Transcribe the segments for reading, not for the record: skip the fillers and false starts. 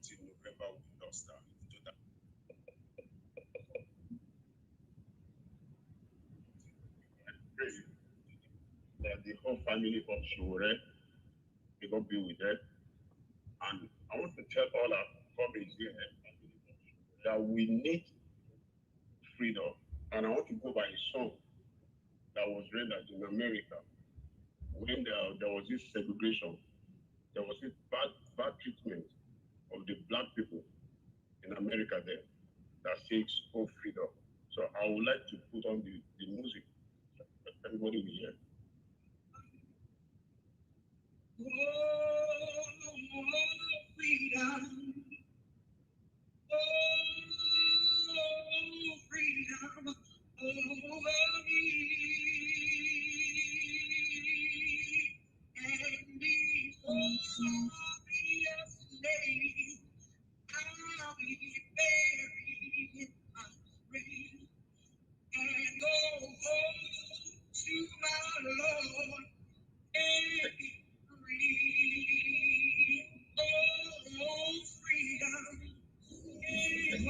until November we lost her. That the whole family of Sowore, they go be with them. And I want to tell all our colleagues here that we need freedom. And I want to go by a song that was rendered in America when there was this segregation, there was this bad treatment of the black people in America there that says, oh, freedom. So I would like to put on the music that everybody will hear. Oh, freedom. Oh, freedom over me. And before be a slave, I'll be buried in my grave and go home to my Lord and be free. Oh, freedom. Oh,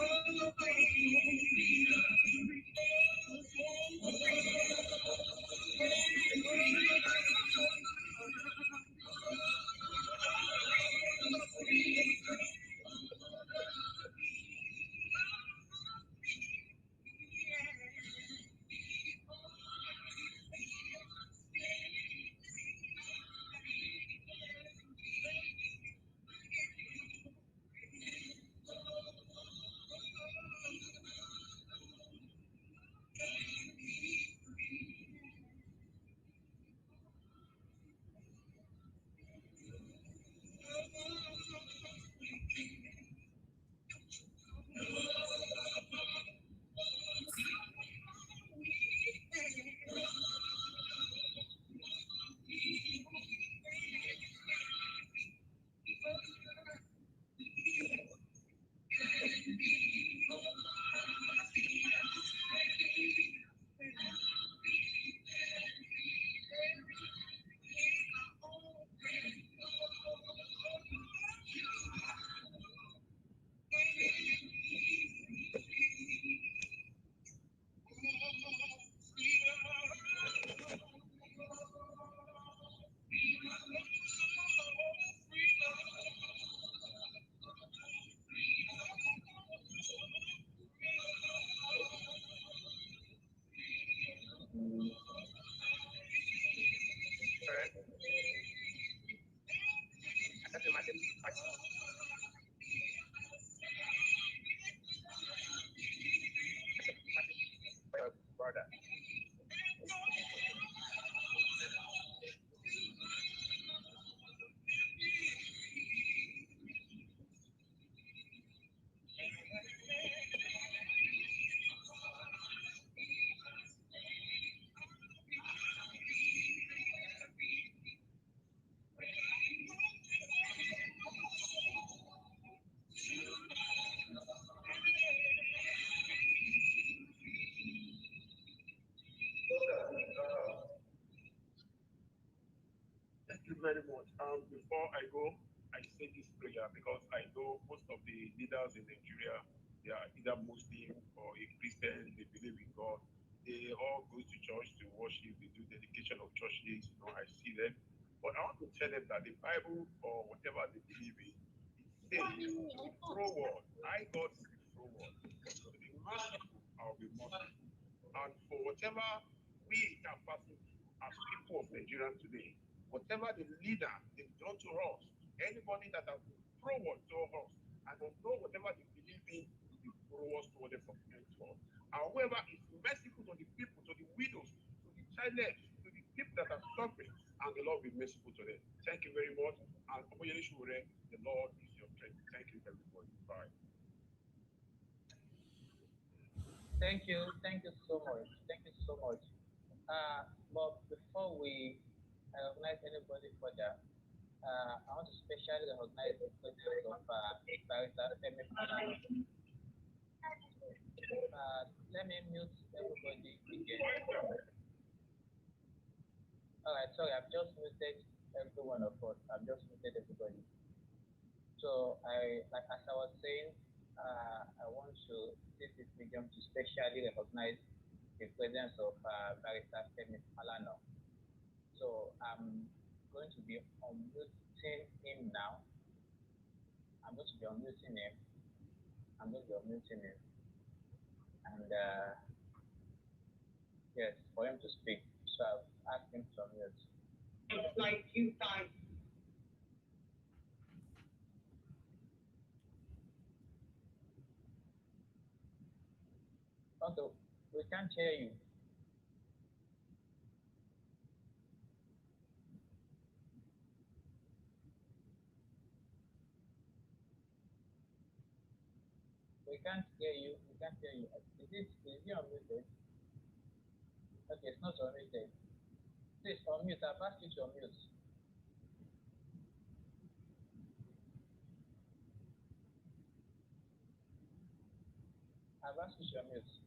brother. Thank you very much. Before I go, I say this prayer because I know most of the leaders in Nigeria, they are either Muslim or a Christian, they believe in God. They all go to church to worship, they do dedication of churches, I see them. But I want to tell them that the Bible or whatever they believe in, it says to the forward, I God is the forward. To the merciful, I'll be merciful. And for whatever we are passing through as people of Nigeria today, whatever the leader they've done to us, anybody that has been forward to us, and don't know whatever they believe in, will be forward toward them from henceforth. However, it's merciful to the people, to the widows, to the childless, to the people that are suffering, and the Lord will be merciful to them. Thank you very much. And Omoyele Sowore, the Lord is your strength. Thank you, everybody. Bye. Thank you so much. Thank you so much. But before we recognize anybody further, I want to specially recognize the presence of Barrister Femi Falana. Let me mute everybody again. All right, sorry, I've just muted every one of us. I've just muted everybody. So I, like as I was saying, I want to use this medium to specially recognize the presence of Barrister Femi Falana. So I'm going to be unmuting him now. I'm going to be unmuting him. I'm going to be unmuting him. And yes, for him to speak. So I've asked him to unmute. Like you guys. Okay, we can't hear you. We can't hear you. We can't hear you. Is he unmuted? Okay, it's not unmuted. Please unmute. I've asked you to unmute. I've asked you to unmute.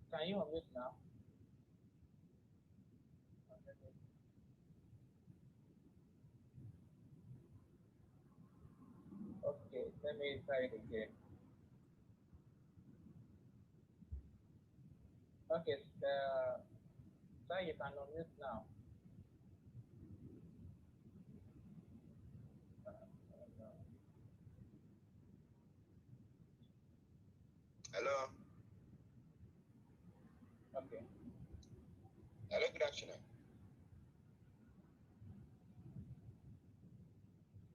Can you unmute now? Okay, let me try it again. Okay, sir, you can unmute now. Hello. Okay. Hello, good afternoon.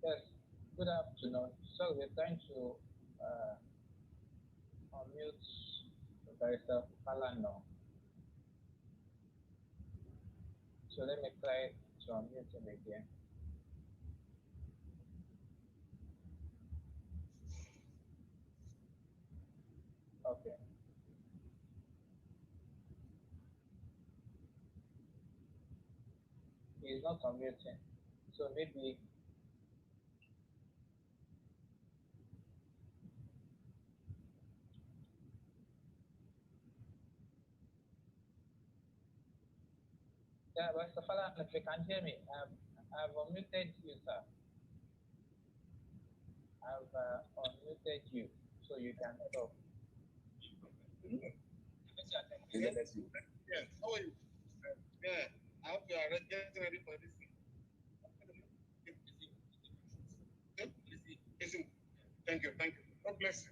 Yes, good afternoon. So we're trying to unmute Barrister Falana. So let me try to unmute him again. Okay. He's not unmuting. So maybe yeah, Barrister Falana, if you can hear me, I've unmuted you, sir. I've unmuted you so you can talk. Yes, how are you? Yeah, I hope you are getting ready for this. Listen, thank you, thank you. God bless you.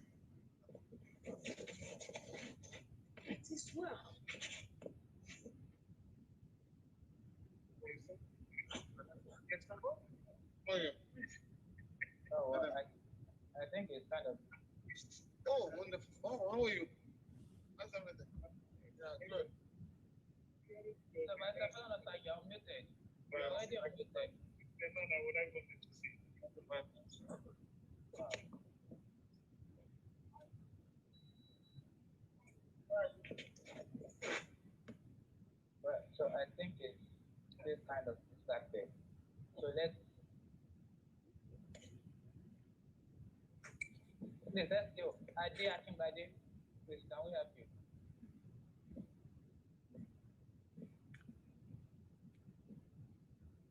It is well. Get some more? Oh, yeah. Oh, I think it's kind of. Oh, wonderful. Oh, how are you? How's everything? Yeah, good. So, Barrister Falana, sir, you're unmuted. You're already unmuted. That's not what I wanted to see. Right. So I think it's this kind of distracted. So let's do Ade Akimbade. Please, can we have you?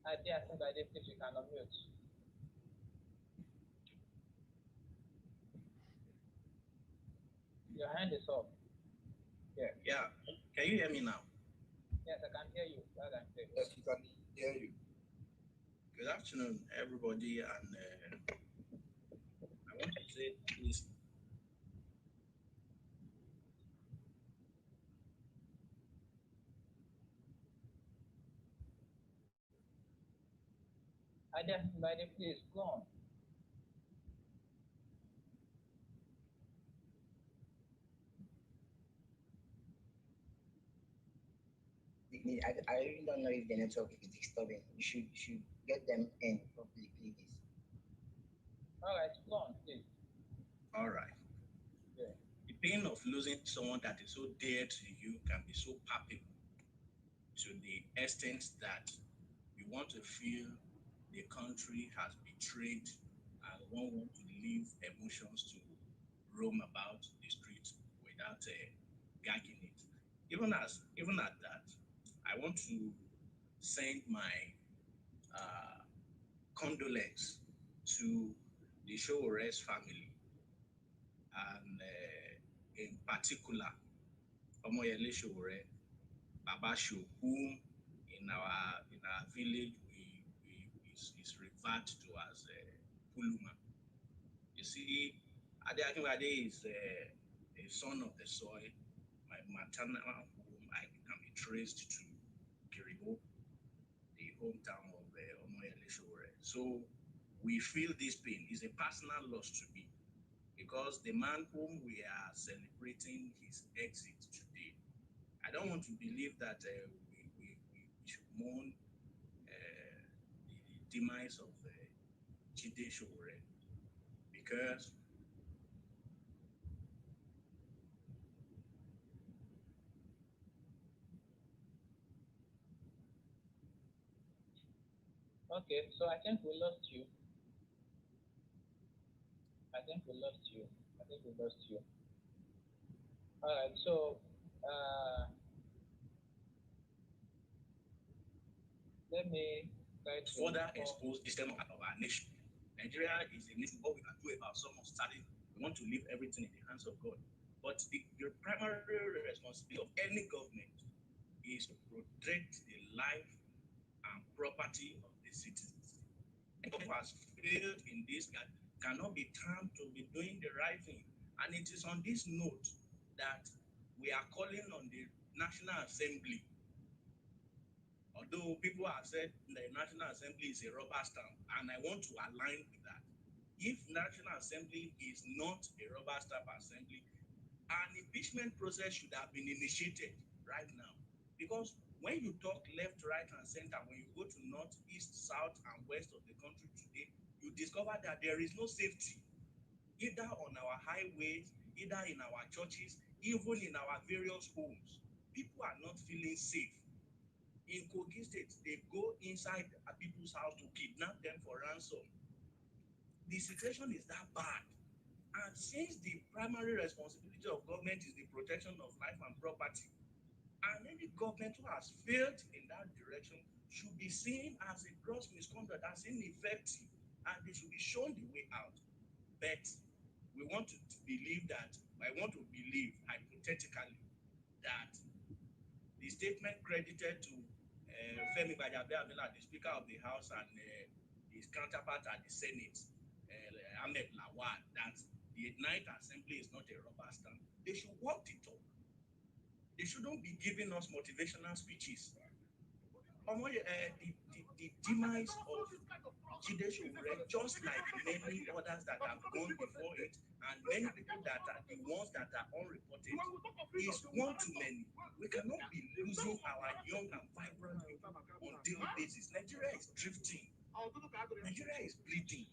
Ade Akimbade, please, you can unmute. Your hand is up. Yeah. Yeah. Can you hear me now? Yes, I can hear you. Yes, you can hear you. Good afternoon, everybody, and I want to say this. Ade Akimbade, please, go on. I really don't know if the network is disturbing. You should get them in properly, please. All right, go on, please. All right. Yeah. The pain of losing someone that is so dear to you can be so palpable to the extent that you want to feel the country has betrayed and one want to leave emotions to roam about the streets without gagging it. Even at that, I want to send my uh, condolence to the Showore's family, and in particular, Omoyele Sowore, Baba Sho, whom in our village is referred to as Puluma. You see, Ade Akinwade is a son of the soil. My maternal home can be traced to Kiribo, the hometown of Omoyele Sowore. So we feel this pain. It's a personal loss to me because the man whom we are celebrating his exit today, I don't want to believe that we should mourn the demise of Jide Sowore because Okay, so I think we lost you. I think we lost you. I think we lost you. All right, so let me try to further inform. expose the stem of our nation. Nigeria is a nation. What we can do about someone starting, we want to leave everything in the hands of God. But the primary responsibility of any government is to protect the life and property of the citizens. And who has failed in this cannot be termed to be doing the right thing. And it is on this note that we are calling on the National Assembly. Although people have said the National Assembly is a rubber stamp, and I want to align with that. If National Assembly is not a rubber stamp assembly, an impeachment process should have been initiated right now. Because when you talk left, right, and center, when you go to north, east, south, and west of the country today, you discover that there is no safety, either on our highways, either in our churches, even in our various homes. People are not feeling safe. In Kogi State, they go inside people's house to kidnap them for ransom. The situation is that bad. And since the primary responsibility of government is the protection of life and property, and any government who has failed in that direction should be seen as a gross misconduct, as ineffective, and they should be shown the way out. But we want to believe that, I want to believe hypothetically that the statement credited to Femi Gbajabiamila, the Speaker of the House, and his counterpart at the Senate, Ahmed Lawal, that the Ninth Assembly is not a rubber stamp. They should walk the talk. They shouldn't be giving us motivational speeches. The demise of Jide Sowore, just like many others that have gone before it, and many people that are the ones that are unreported, is one too many. We cannot be losing our young and vibrant people on daily basis. Nigeria is drifting. Nigeria is bleeding.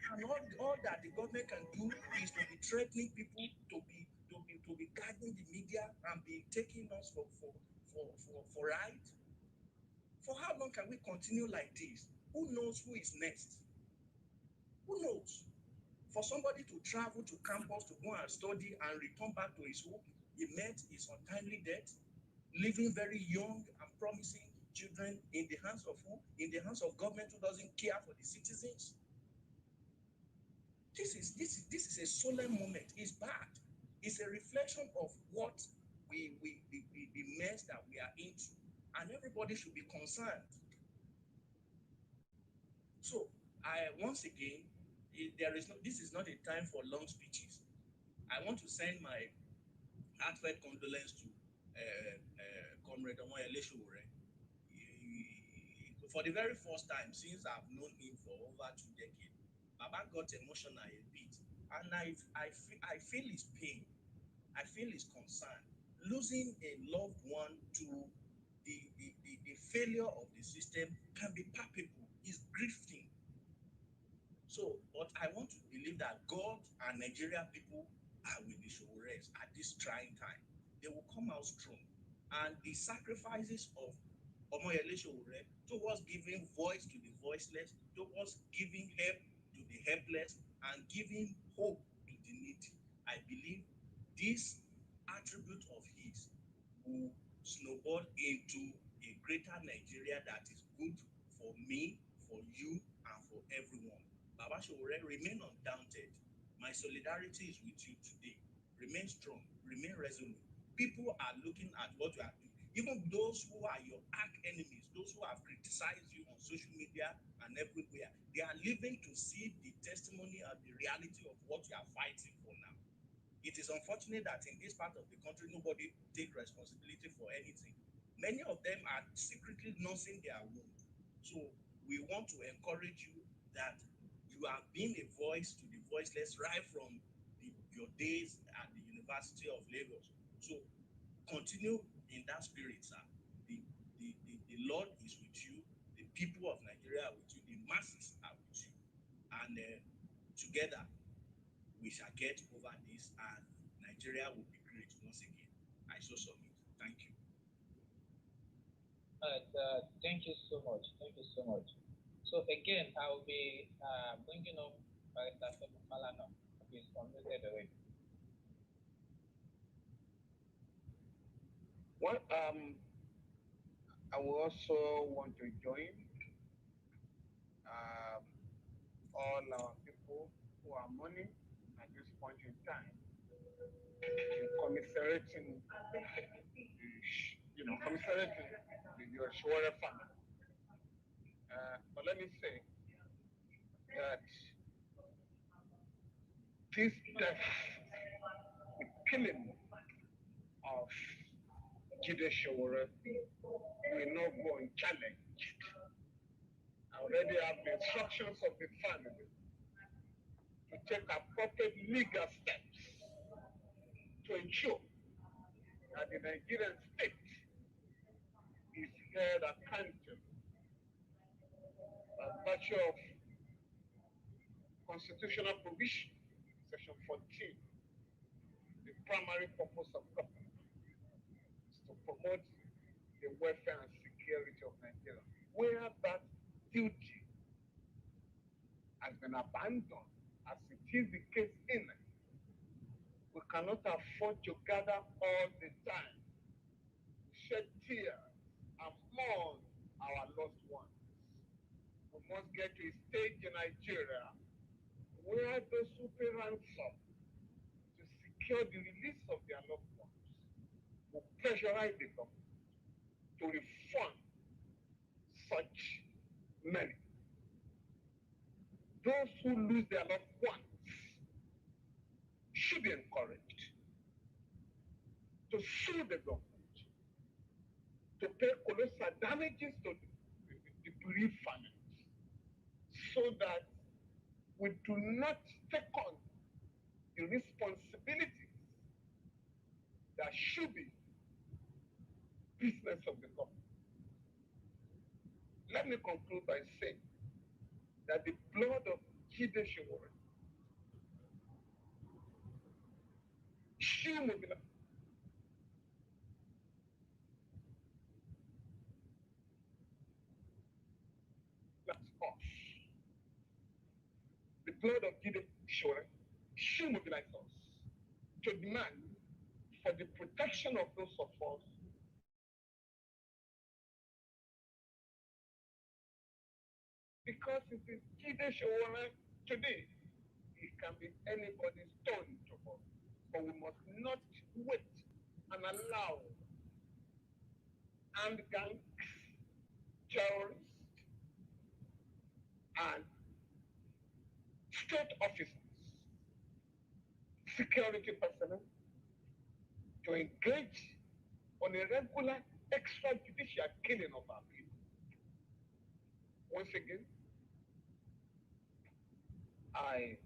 And all that the government can do is to be threatening people, to be guiding the media and be taking us for right. For how long can we continue like this? Who knows who is next? Who knows? For somebody to travel to campus to go and study and return back to his home, he met his untimely death, leaving very young and promising children in the hands of who? In the hands of government who doesn't care for the citizens. This is a solemn moment. It's bad. It's a reflection of what the mess that we are into, and everybody should be concerned. So, once again, there is no. This is not a time for long speeches. I want to send my heartfelt condolence to Comrade Omoyele Sowore. For the very first time since I've known him for over 2 decades, Baba got emotional a bit, and I feel his pain. I feel his concern. Losing a loved one to the failure of the system can be palpable. It's grieving. So, but I want to believe that God and Nigerian people are with the Sowores at this trying time. They will come out strong. And the sacrifices of Omoyele Sowore towards giving voice to the voiceless, towards giving help to the helpless, and giving hope to the needy, I believe these attribute of his will snowball into a greater Nigeria that is good for me, for you, and for everyone. Baba Sowore, remain undaunted. My solidarity is with you today. Remain strong, remain resolute. People are looking at what you are doing. Even those who are your arch enemies, those who have criticized you on social media and everywhere, they are living to see the testimony and the reality of what you are fighting for now. It is unfortunate that in this part of the country, nobody takes responsibility for anything. Many of them are secretly nursing their wound. So we want to encourage you that you have been a voice to the voiceless right from your days at the University of Lagos. So continue in that spirit, sir. The Lord is with you. The people of Nigeria are with you. The masses are with you. And together, we shall get over this and Nigeria will be great once again. I so submit. Thank you. Thank you so much. Thank you so much. So again, I will be bringing up Barrister Femi Falana. He's unmuted already. Well, I will also want to join um, all our people who are mourning at this point in time, in commiserating, commiserating your Sowore family. But let me say that this death, the killing of Jide Sowore will not go unchallenged. I already have the instructions of the family to take appropriate legal steps to ensure that the Nigerian state is held accountable by virtue of constitutional provision, section 14. The primary purpose of government is to promote the welfare and security of Nigeria. Where that duty has been abandoned, as it is the case in it, we cannot afford to gather all the time, shed tears, and mourn our lost ones. We must get to a stage in Nigeria where those who pay ransom to secure the release of their loved ones will pressurize the government to refund such money. Those who lose their loved ones should be encouraged to sue the government to pay colossal damages to the bereaved families so that we do not take on the responsibilities that should be business of the government. Let me conclude by saying that the blood of Jide Sowore should mobilize us. The blood of Jide Sowore should mobilize us to demand for the protection of those of us because it is Jide Sowore today. It can be anybody's turn tomorrow. But we must not wait and allow armed gangs, terrorists, and state officers, security personnel to engage on a regular extrajudicial killing of our people. Once again, I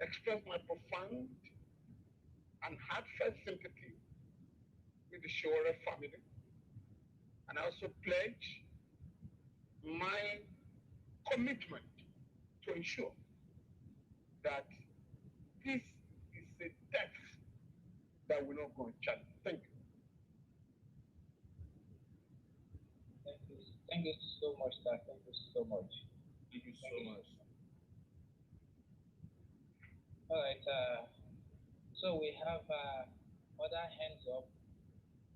express my profound and heartfelt sympathy with the Sowore family, and I also pledge my commitment to ensure that this is a death that will not go unchallenged. Thank you. Thank you. Thank you so much, sir. Thank you so much. Thank you so much. All right. So we have other hands up,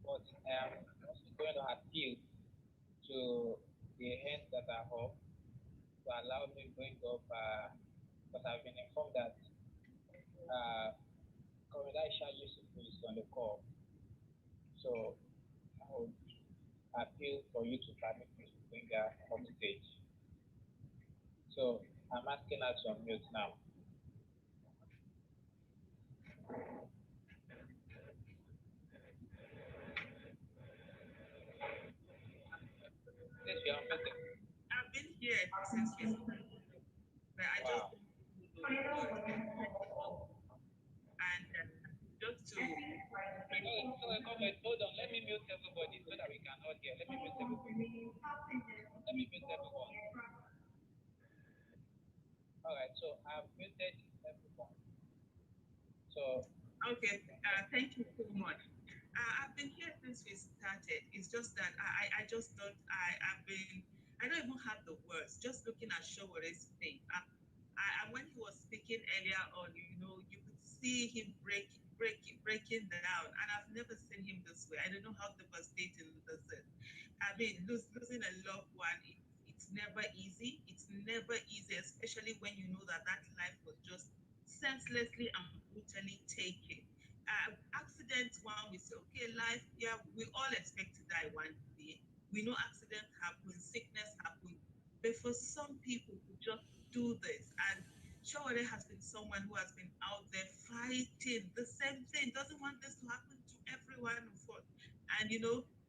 but I am also going to appeal to the hands that are up to allow me bring up, because I've been informed that uh, Corrida Isha Yusuf is on the call. So I would appeal for you to permit me to bring her on stage. So I'm asking her to unmute now. Please, you're unmuted. I've been here since yesterday, but I just Wow. don't know the words. And just to Wait, hold on. Let me mute everybody so that we can all hear. Let me mute everybody. Let me mute everyone. All right. So I've muted everyone. So okay, thank you so much. I've been here since we started. It's just that I just don't I don't even have the words. Just looking at Showore's face. When he was speaking earlier on, you could see him breaking down, and I've never seen him this way. I don't know how devastating this is. I mean, losing a loved one, it's never easy. It's never easy, especially when you know that that life was just senselessly and brutally taken. Accidents, one, we say, okay, life, yeah, we all expect to die one day. We know accidents happen, sickness happen. But for some people who just do this, and Shawade has been someone who has been out there fighting the same thing, doesn't want this to happen to every one of us. And,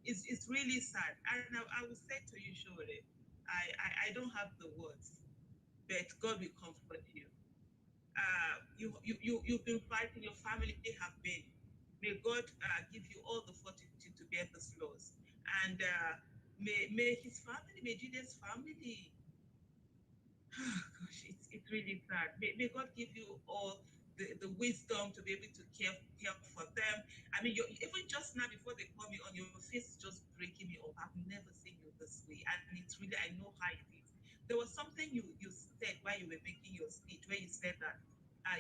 it's really sad. And I will say to you, Shawade, I don't have the words, but God will comfort you. You've been fighting, your family have been. May God give you all the fortitude to bear this loss. And may his family, may Jide's family, gosh, it's really sad. May God give you all the wisdom to be able to care for them. I mean, even just now before they call me on, your face is just breaking me up. I've never seen you this way. And it's really, I know how it is. There was something you said while you were making your speech where you said that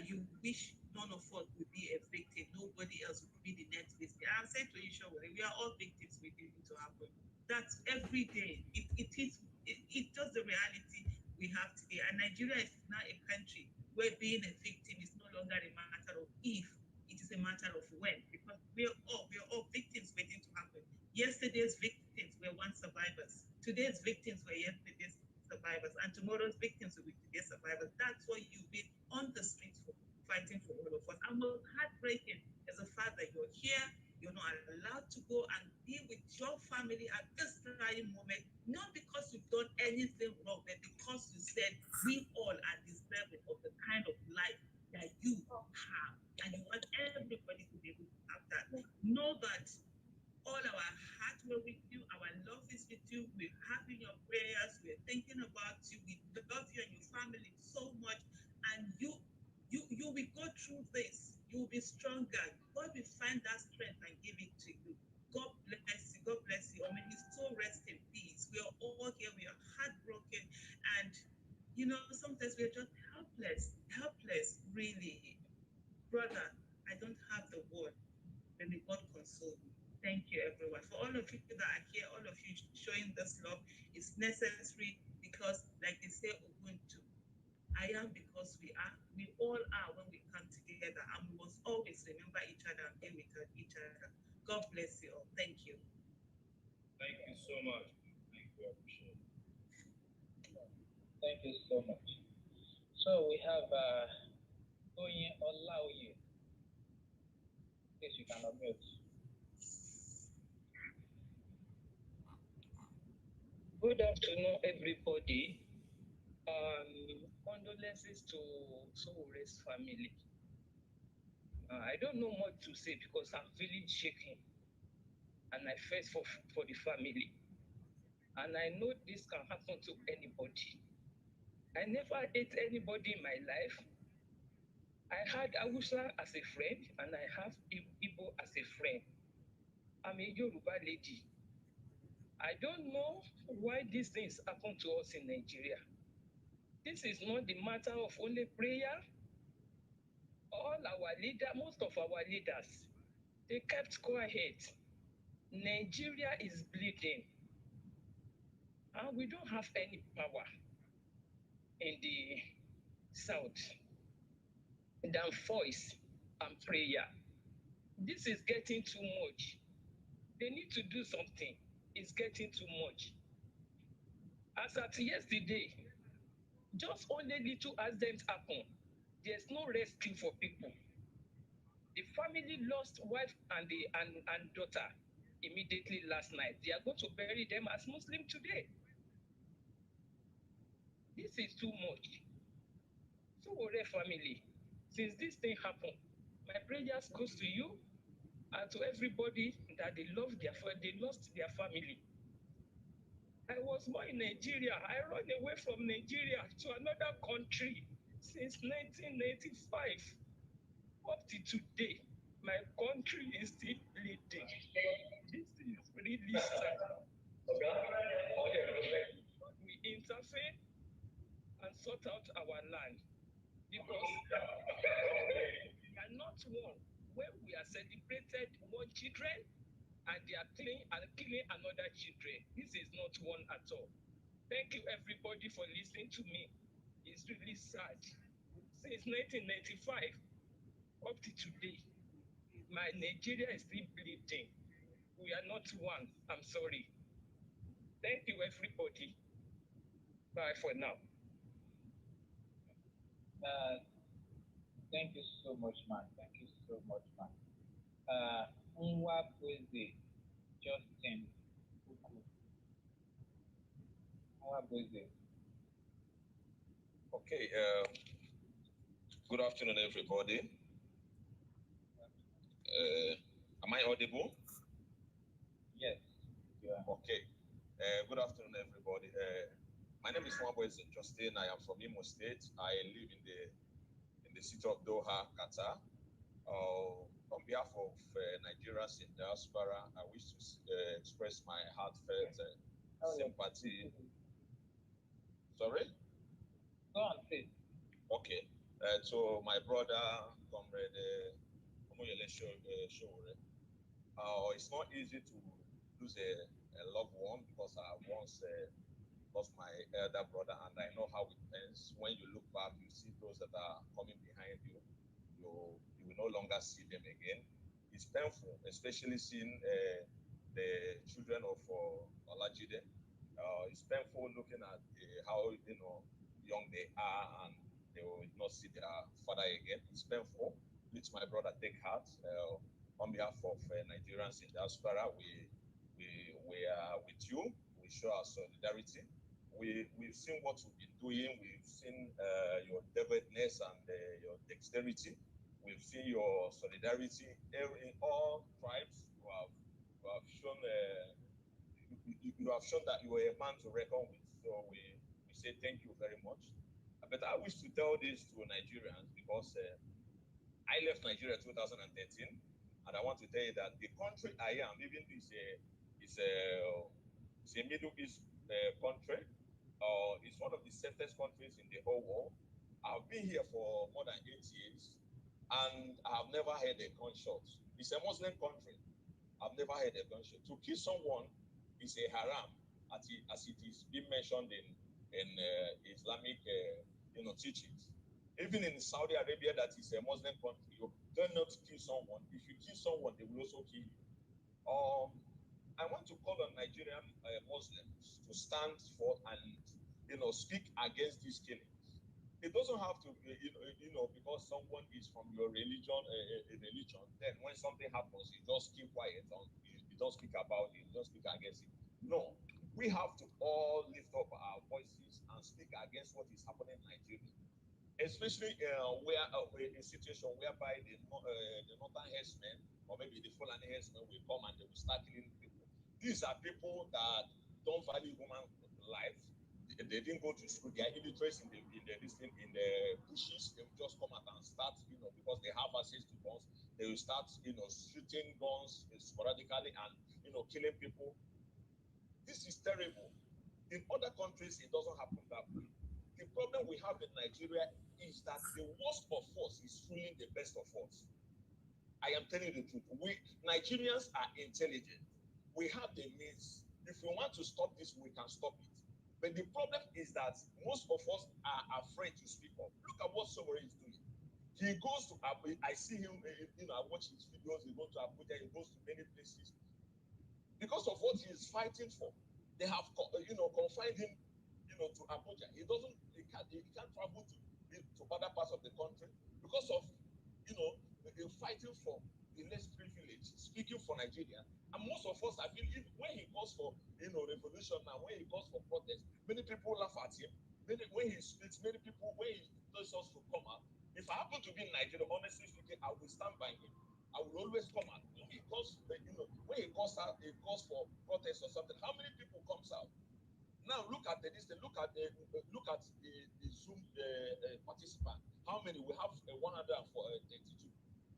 you wish none of us would be a victim, nobody else would be the next victim. I'm saying to you, sure, we are all victims waiting to happen. That's every day. It's just the reality we have today. And Nigeria is now a country where being a victim is no longer a matter of if, it is a matter of when, because we're all victims waiting to happen. Yesterday's victims were once survivors. Today's victims were yesterday's survivors, and tomorrow's victims will be today's survivors. That's what you've been on the streets for, fighting for all of us. And what's heartbreaking as a father, you're here, you're not allowed to go and be with your family at this trying moment, not because you've done anything wrong, but because you said we all are deserving of the kind of life that you have. And you want everybody to be able to have that. Know that all our heart were with you, our love is with you, we're having your prayers, we're thinking about you, we love you and your family so much, and you will go through this, you will be stronger. God will find that strength and give it to you. God bless you, God bless you. I mean, his soul rest in peace. We are all here, we are heartbroken, and sometimes we're just helpless, really. Brother, I don't have the word, but may God console you. Thank you, everyone. For all of you that are here, all of you showing this love is necessary because, like they say, Ubuntu, I am because we are. We all are when we come together, and we must always remember each other and be with each other. God bless you all. Thank you. Thank you so much. Thank you, I appreciate it. thank you so much. So we have Oyin Olaoye. Please, you can unmute. Good afternoon, everybody. Condolences to Sowore's family. I don't know what to say because I'm feeling shaken, and I felt for the family. And I know this can happen to anybody. I never hate anybody in my life. I had Awusa as a friend, and I have Igbo as a friend. I'm a Yoruba lady. I don't know why these things happen to us in Nigeria. This is not the matter of only prayer. All our leaders, most of our leaders, They kept quiet. Nigeria is bleeding, and we don't have any power in the south than voice and prayer. This is getting too much. They need to do something. It's getting too much. As at yesterday, just only little accidents happen. There's no rescue for people. The family lost wife and daughter immediately last night. They are going to bury them as Muslim today. This is too much. Sowore family, since this thing happened, my prayers goes to you and to everybody that they lost their family. I was born in Nigeria. I run away from Nigeria to another country since 1995. Up to today, my country is still bleeding. This is really sad. We intervene and sort out our land because we are not one when we are celebrated one children and they are killing another children. This is not one at all. Thank you everybody for listening to me. It's really sad. Since 1995 up to today, my Nigeria is still bleeding. We are not one. I'm sorry. Thank you everybody. Bye for now. Uh, Thank you so much, man. Thank you so much, man. Uh, Nwa Kweze, Justin Uku. Nwa Kweze. Okay, good afternoon, everybody. Am I audible? Yes, you are. Okay. Good afternoon, everybody. My name is Omoyele Justin. I am from Imo State. I live in the city of Doha, Qatar. On behalf of Nigerians in diaspora, I wish to express my heartfelt sympathy. Sorry? Go on, please. Okay. To my brother, comrade Omoyele Sowore. It's not easy to lose a loved one because I once lost my elder brother, and I know how it ends. When you look back, you see those that are coming behind you. You will no longer see them again. It's painful, especially seeing the children of Olajide. It's painful looking at how young they are, and they will not see their father again. It's painful. Let my brother take heart. On behalf of Nigerians in diaspora, we are with you. We show our solidarity. We've seen what you've been doing. We've seen your devoutness and your dexterity. We've seen your solidarity in all tribes. You have shown you have shown that you are a man to reckon with. So we say thank you very much. But I wish to tell this to Nigerians because I left Nigeria 2013, and I want to tell you that the country I am, even though it's a Middle East country, it's one of the safest countries in the whole world. I've been here for more than 8 years, and I've never heard a gunshot. It's a Muslim country. I've never heard a gunshot. To kill someone is a haram, as it is being mentioned in Islamic teachings. Even in Saudi Arabia, that is a Muslim country, you do not kill someone. If you kill someone, they will also kill you. I want to call on Nigerian Muslims to stand forth and speak against these killings. It doesn't have to be, because someone is from your religion, then when something happens, you just keep quiet, you don't speak about it, you don't speak against it. No, we have to all lift up our voices and speak against what is happening in Nigeria, especially where a situation whereby the northern herdsmen or maybe the Fulani herdsmen will come and they will start killing people. These are people that don't value human life. They didn't go to school. They are illiterates in the bushes. They will just come out and start, because they have access to guns. They will start, shooting guns sporadically and killing people. This is terrible. In other countries, it doesn't happen that way. The problem we have in Nigeria is that the worst of us is fooling the best of us. I am telling you the truth. We Nigerians are intelligent. We have the means. If we want to stop this, we can stop it. But the problem is that most of us are afraid to speak up. Look at what Sowore is doing. He goes to I see him, I watch his videos. He goes to Abuja, he goes to many places because of what he is fighting for. They have, confined him, to Abuja. He can't travel to other parts of the country because of, fighting for the less privileged, speaking for Nigeria. And most of us, I feel, when he goes for, revolution now, when he goes for protest, many people laugh at him. When he speaks, many people, when he tells us to come out, if I happen to be in Nigeria, honestly speaking, I will stand by him. I will always come out. When he calls, when he calls for protest or something, how many people comes out? Now look at the Zoom participant. How many? We have 132.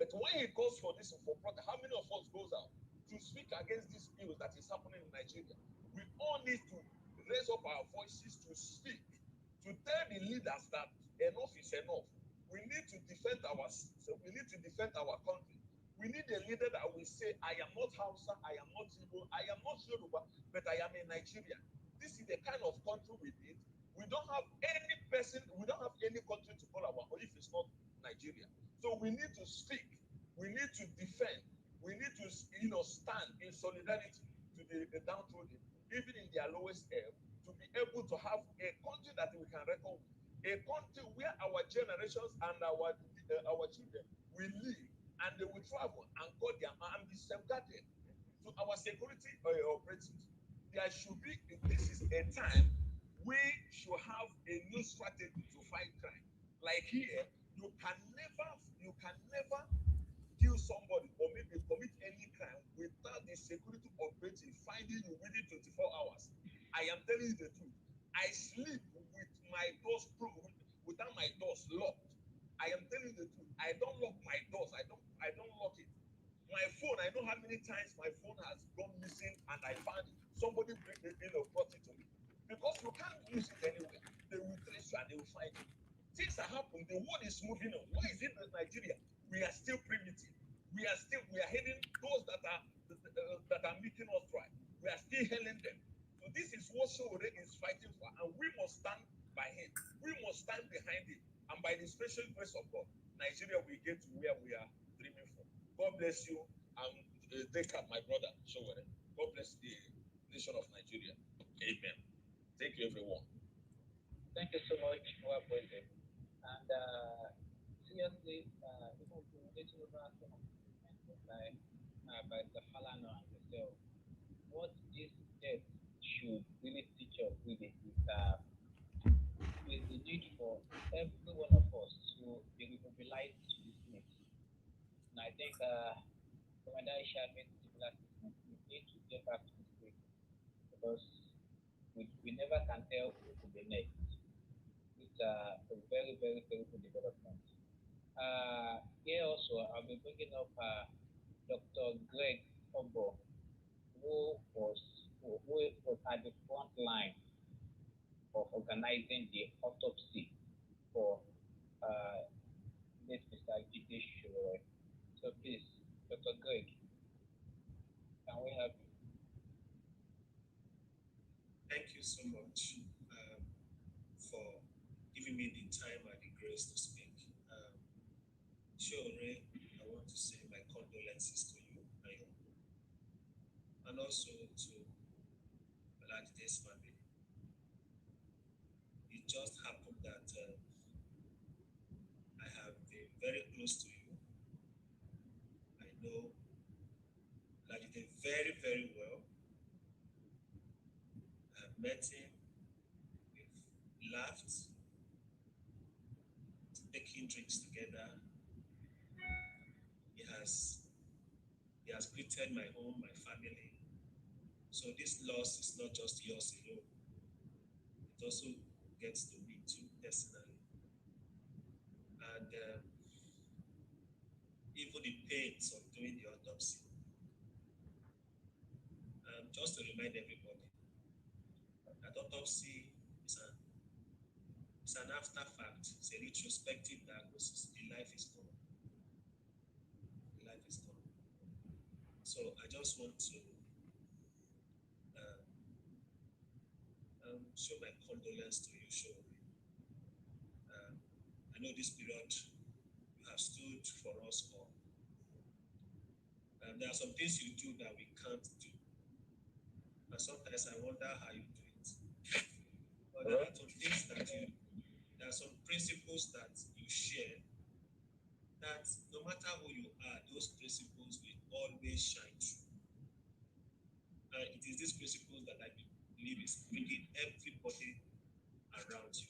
But when he calls for this for protest, how many of us goes out to speak against this ills that is happening in Nigeria? We all need to raise up our voices to speak, to tell the leaders that enough is enough. We need to defend our country. We need a leader that will say, I am not Hausa, I am not Igbo, I am not Yoruba, but I am a Nigerian. This is the kind of country we need. We don't have any country to call our own if it's not Nigeria. So we need to speak. We need to defend. We need to, stand in solidarity to the downtrodden, even in their lowest ebb, to be able to have a country that we can reckon with, a country where our generations and our children will live and they will travel and call their and be safeguarded. So our security operatives, there should be. This is a time we should have a new strategy to fight crime. Like here, you can never kill somebody or maybe commit any crime without the security operative finding you within 24 hours. I am telling you the truth. I sleep with my doors closed, without my doors locked. I am telling you the truth. I don't lock my doors. I don't lock it. My phone, I know how many times my phone has gone missing and I found it. Somebody brought it to me. Because you can't use it anywhere. They will trace you and they will find you. Things are happening. The world is moving on. Why is it in Nigeria? We are still primitive. We are heading those that are making us dry. We are still hailing them. So this is what Sowore is fighting for, and we must stand by him. We must stand behind him, and by the special grace of God, Nigeria will get to where we are dreaming for. God bless you, and take up my brother Sowore. God bless the nation of Nigeria. Amen. Thank you, everyone. Thank you so much, Wabweze. And seriously, even getting over some of the statements by the Falano and yourself, what this death should really teach us really is the need for every one of us to be mobilized to this need. And I think Commander Aisha made similar statement. We need to get back to this place because we never can tell who will be next. It's a very, very terrible development. Here also, I'll be bringing up Dr. Greg Obo, who was at the front line of organizing the autopsy for uh, this Mr. Jide Sowore. So please, Dr. Greg, can we help you? Thank you so much for giving me the time and the grace to speak. Sure, I want to say my condolences to you and also to Olajide's family. It just happened that I have been very close to you. I know Olajide very, very well. I've met him, we've laughed, taking drinks together. He has he has greeted my home, my family. So this loss is not just yours alone. It also gets to me too personally. And even the pains of doing the autopsy. Just to remind everybody that autopsy is an after fact, it's a retrospective diagnosis. The life is gone. The life is So I just want to uh, show my condolence to you, Shore. I know this period you have stood for us all. There are some things you do that we can't do. And sometimes I wonder how you do it. But there are some things that there are some principles that you share that no matter who you are, those principles will always shine through. It is these principles that I believe is bringing everybody around you.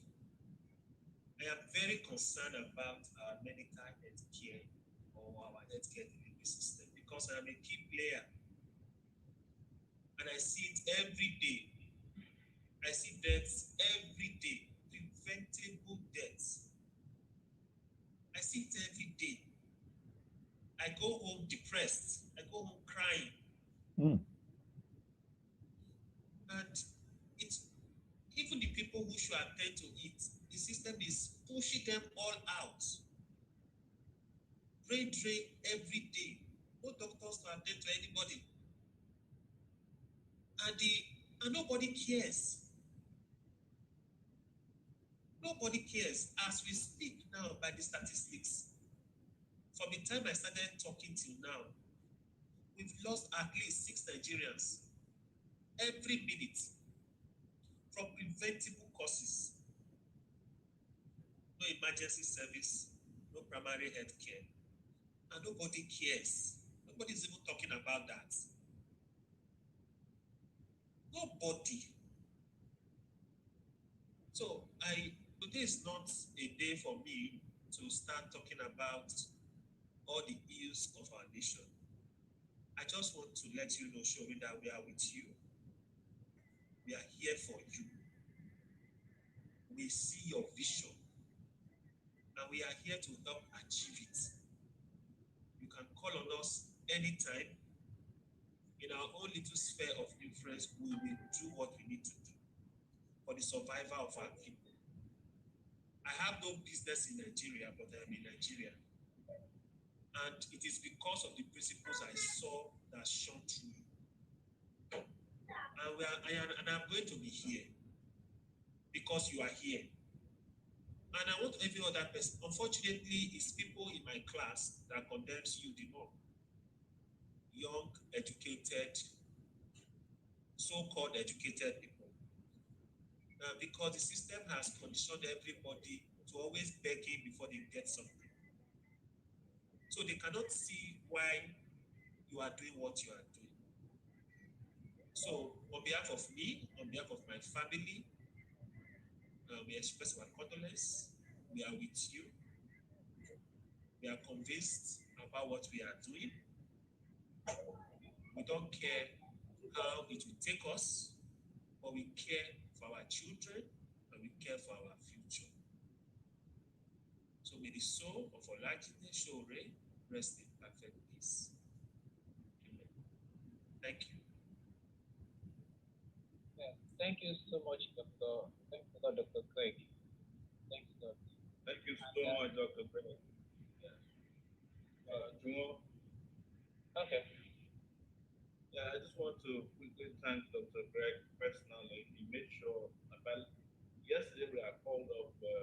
I am very concerned about our medical health care or our healthcare delivery system because I am a key player and I see it every day. I see deaths every day, preventable deaths. I see it every day. I go home depressed. I go home crying. Mm. And it's even the people who should attend to it, the system is pushing them all out. Brain drain every day. No doctors to attend to anybody. And nobody cares. Nobody cares. As we speak now by the statistics, from the time I started talking till now, we've lost at least 6 Nigerians every minute from preventable causes. No emergency service, no primary health care, and nobody cares. Nobody's even talking about that. Nobody. So today is not a day for me to start talking about all the ills of our nation. I just want to let you know, Shomi, that we are with you. We are here for you. We see your vision, and we are here to help achieve it. You can call on us anytime. In our own little sphere of influence, we will do what we need to do for the survival of our people. I have no business in Nigeria, but I am in Nigeria. And it is because of the principles I saw that shone through you. And I'm going to be here because you are here. And I want every other person. Unfortunately, it's people in my class that condemns you the more. Young, educated, so-called educated people. Because the system has conditioned everybody to always begging before they get something. So they cannot see why you are doing what you are doing. So on behalf of me, on behalf of my family, we express our condolence. We are with you. We are convinced about what we are doing. We don't care how it will take us, but we care for our children and we care for our future. So may the soul of Jide Sowore rest in perfect peace. Amen. Thank you. Yeah, thank you so much, Doctor. Thank you, Dr. Craig. Thank you, Doctor. Thank you so much, Dr. Bennett. Jumo, Okay. yeah, I just want to quickly thank Dr. Greg personally. He made sure about yesterday we are called up the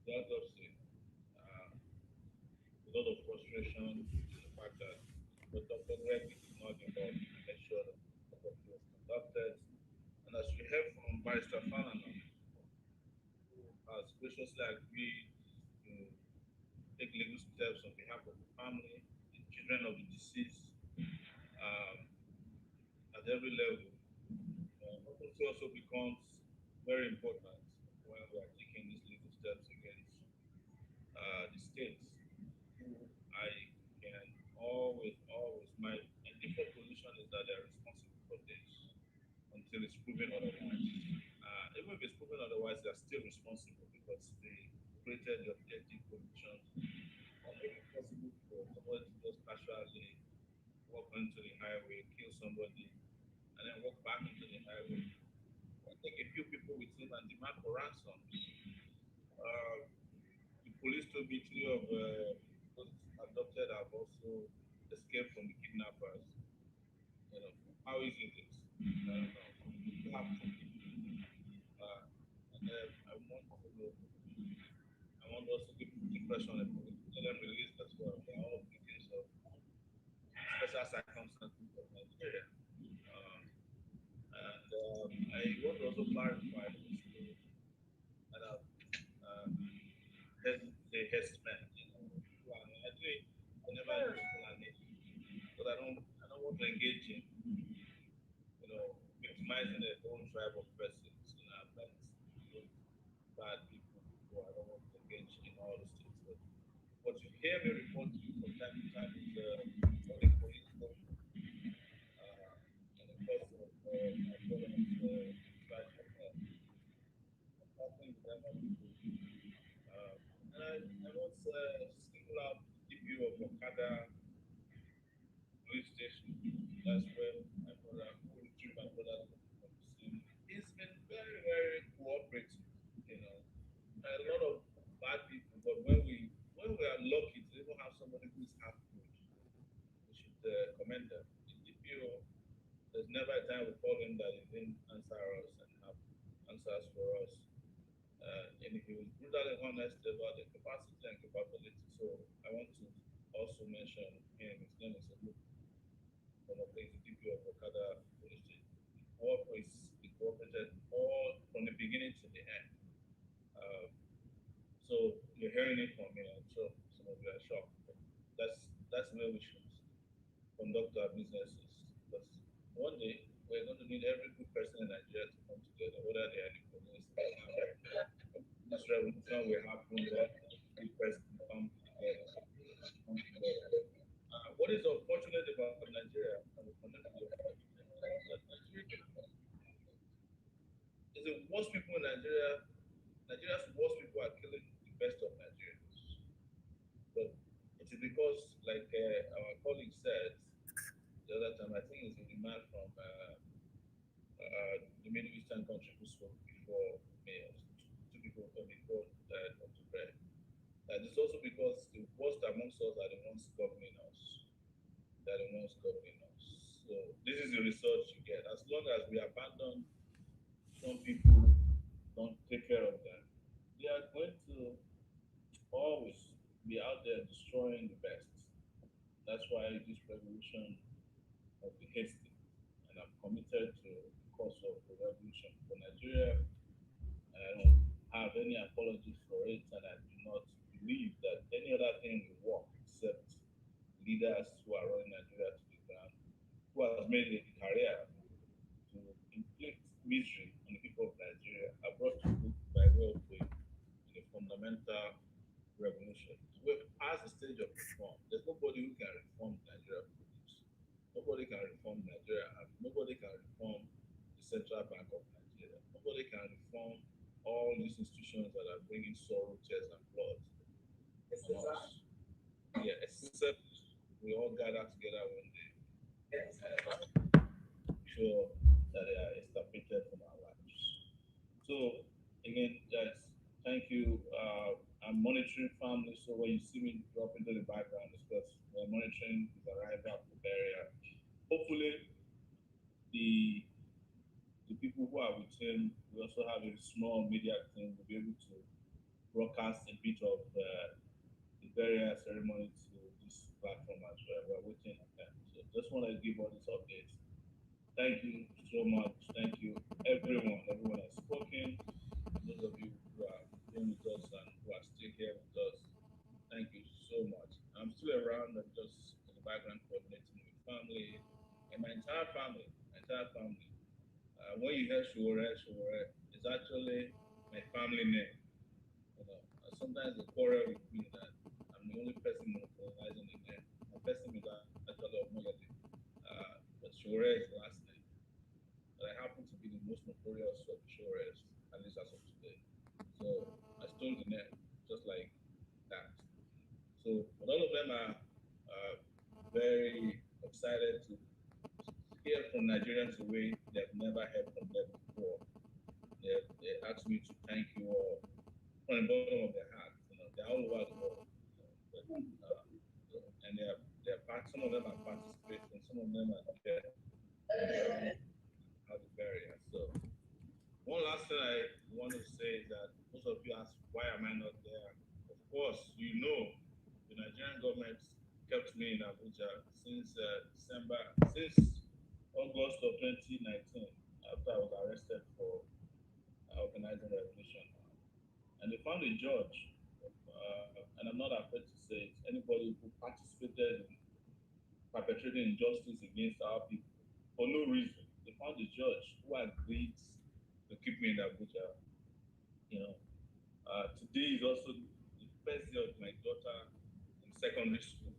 autopsy. A lot of frustration, the fact that the Dr. Greg is not involved. He made sure that the autopsy was conducted. And as we heard from Barrister Fallon, who has graciously agreed to take legal steps on behalf of the family, the children of the deceased, um, at every level. Autopsy also becomes very important when we are taking these legal steps against the states, who I can my default position is that they're responsible for this until it's proven otherwise. Even if it's proven otherwise, they're still responsible because they created the objective conditions. Or make it possible for somebody to just casually walk onto the highway, kill somebody, and then walk back into the highway. Take a few people with him and demand for ransom. The police told me three of those adopted have also escape from the kidnappers. You know, how easy it is. I don't know. You have to and then I want also keep pressure on them, let them release as well. They're all victims of special circumstances of Nigeria. Um, and I want to also clarify this that the herdsmen, actually, I never use Fulani because I don't want to engage in, victimizing a whole tribe of persons, that those bad people who I don't want to engage in all those things. But what you hear me report to you from time to time is what the police go and the cost of my brother's tragic happening with them other people. And I want single out the DPO of Okada police station. That's where my brother, who retrieved my brother from the scene. He's been very, very cooperative, you know. A lot of bad people, but when we are lucky to even have somebody who is half good, we should commend them. In DPO, there's never a time we call him that he didn't answer us and have answers for us. And he was brutally honest about the capacity and capability. So I want to also mention him. His name is Olu from the DPO of Okada Police Station. He cooperated all from the beginning to the end. Uh, so you're hearing it from me. I'm sure some of you are shocked. But that's the way we should conduct our businesses. Because one day we're going to need every good person in Nigeria to come together, whether they are the police, this revolution will happen when good person come together. What is unfortunate about Nigeria, and we connect with your point, that Nigeria is the worst people in Nigeria. Nigeria's worst people are killing the best of Nigerians. But it is because, like our colleague said the other time, I think it's a man from the Middle Eastern country who spoke before me, two people before Dr. Brett. It's also because the worst amongst us are the ones governing us. They're the ones governing us. So this is the result you get. As long as we abandon some people, don't take care of them, they are going to always be out there destroying the best. That's why this revolution must be hasty. And I'm committed to the cause of the revolution for Nigeria. I don't have any apologies for it, and I do not believe that any other thing will work except leaders who are running Nigeria to the ground, who has made it a career to inflict misery on the people of Nigeria, are brought to book by way of a fundamental revolution. We're past the stage of reform. There's nobody who can reform Nigeria police. Nobody can reform Nigeria, and nobody can reform the central bank of Nigeria. Nobody can reform all these institutions that are bringing sorrow, tears, and blood on us. Yeah, except we all gather together one day sure that they are extirpated from our lives. So again, guys, thank you. I'm monitoring family, so when you see me drop into the background, it's because we're monitoring his arrival to the area. Hopefully, the the people who are with him, we also have a small media team. We'll be able to broadcast a bit of the burial ceremony to this platform as well. We're waiting on them. So just want to give all these updates. Thank you so much. Thank you, everyone. Everyone has spoken. Those of you who are been with us and who are still here with us, thank you so much. I'm still around. I'm just in the background coordinating with family and my entire family. My entire family. When you hear Sowore, Sowore is actually my family name. Sometimes they quarrel with me that I'm the only person monopolizing the name. My first name is actually Omoyele, but Sowore is the last name. But I happen to be the most notorious of the Sowores, at least as of today. So I stole the name just like that. So, but all of them are very excited to hear from Nigerians the way they've never heard from them before. They asked me to thank you all from the bottom of their heart. They're all over the world. And some of them of you ask, why am I not there? Of course, the Nigerian government kept me in Abuja since since August of 2019, after I was arrested for organizing revolution. And they found a judge, and I'm not afraid to say it, anybody who participated in perpetrating injustice against our people for no reason. They found a judge who agreed to keep me in Abuja. You know, today is also the first day of my daughter in secondary school.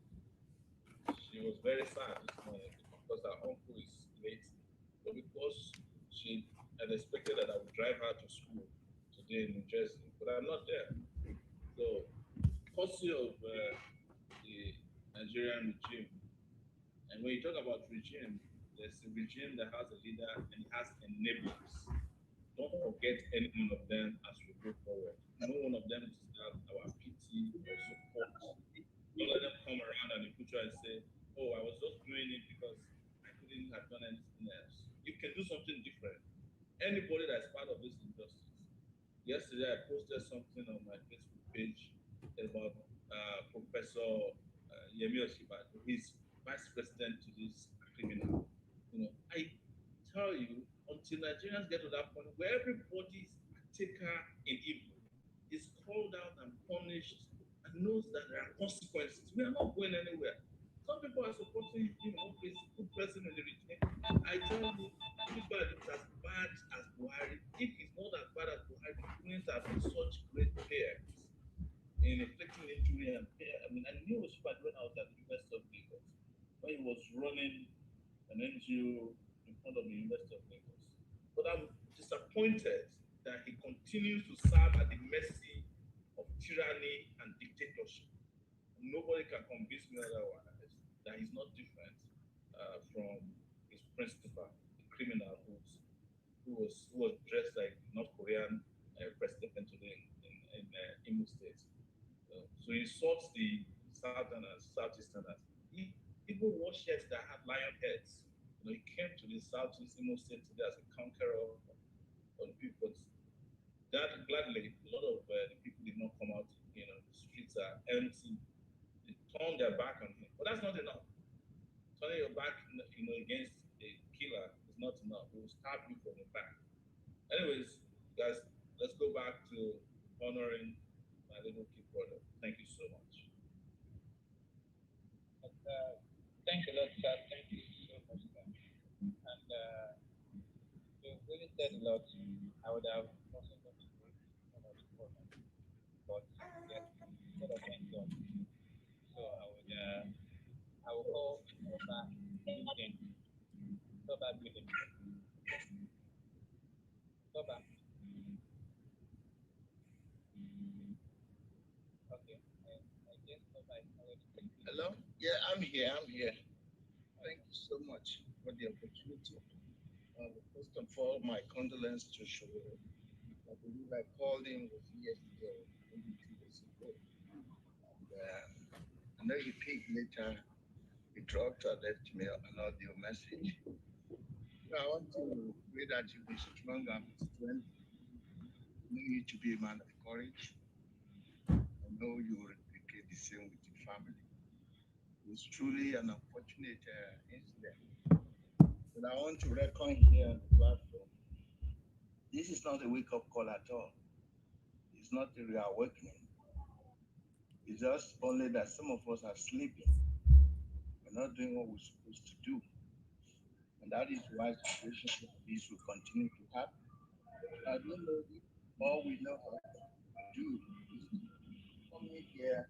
She was very sad this morning because her uncle is late, but because she had expected that I would drive her to school today in New Jersey, but I'm not there. So, courtesy of the Nigerian regime, and when you talk about regime, there's a regime that has a leader and it has enablers. Don't forget any one of them as we go forward. No one of them deserves our pity or support. Don't let them come around and in the future and say, "Oh, I was just doing it because I couldn't have done anything else." You can do something different. Anybody that's part of this injustice. Yesterday, I posted something on my Facebook page about Professor Yemi Osinbajo. He's vice president to this criminal. I tell you, until Nigerians get to that point where everybody's a taker in evil, is called out and punished, and knows that there are consequences, we are not going anywhere. Some people are supporting him, okay, he's a good person in the regime. I tell you, if it's as bad as Buhari, if it's not as bad as Buhari, the Queens have been such great players in inflicting injury and pain. I mean, I knew Osinbajo when I was at the University of Lagos, when he was running an NGO in front of the University of Lagos. But I'm disappointed that he continues to serve at the mercy of tyranny and dictatorship. Nobody can convince me otherwise that he's not different from his principal, the criminal who was dressed like North Korean president today in Imo State. So he sought the Southerners, Southeasterners. He even wore shirts that had lion heads. He came to the Southeast Imo State today as a conqueror of the people. But that gladly, a lot of the people did not come out. The streets are empty. They turned their back on him. But that's not enough. Turning your back, against a killer is not enough. He will stab you from the back. Anyways, guys, let's go back to honoring my little kid brother. Thank you so much. But, thanks a lot, sir. Thank you so much, sir. And you really said a lot. I would have also got to make so much further, but yes, sort of end up. So I will call Toba Eugene. Toba Eugene. Toba. Okay. I guess Toba is already taken. Hello? Yeah, I'm here. I'm here. Thank you so much for the opportunity. First of all, my condolence to Sowore. I believe I called him was yesterday, or maybe 2 days ago. And I know he picked later. He dropped or left me an audio message. So I want to pray that you be strong and be strength. I know you to be a man of courage. I know you will replicate the same with your family. It was truly an unfortunate incident. But I want to reckon here on the platform. This is not a wake up call at all. It's not a reawakening. It's just only that some of us are sleeping. We're not doing what we're supposed to do. And that is why situations like this will continue to happen. I don't know if all we know how to do is to come in here,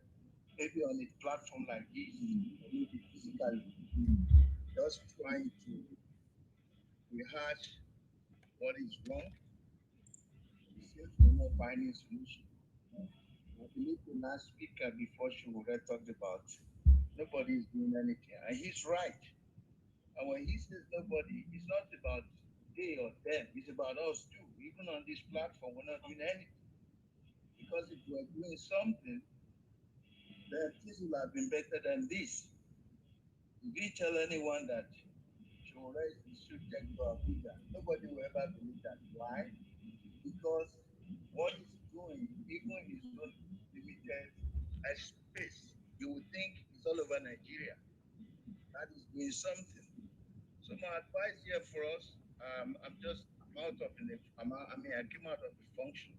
maybe on a platform like this, or maybe physically, just trying to rehash what is wrong. It seems we're not finding solution. I believe the last speaker before Shure talked about nobody is doing anything. And he's right. And when he says nobody, it's not about they or them, it's about us too. Even on this platform, we're not doing anything. Because if we're doing something, then this would have been better than this. If you tell anyone that Shure is the subject for Abuja, nobody will ever believe that. Why? Because what he's doing a space you would think is all over Nigeria. That is doing something. So my advice here for us, I'm out of the, I mean, I came out of the function.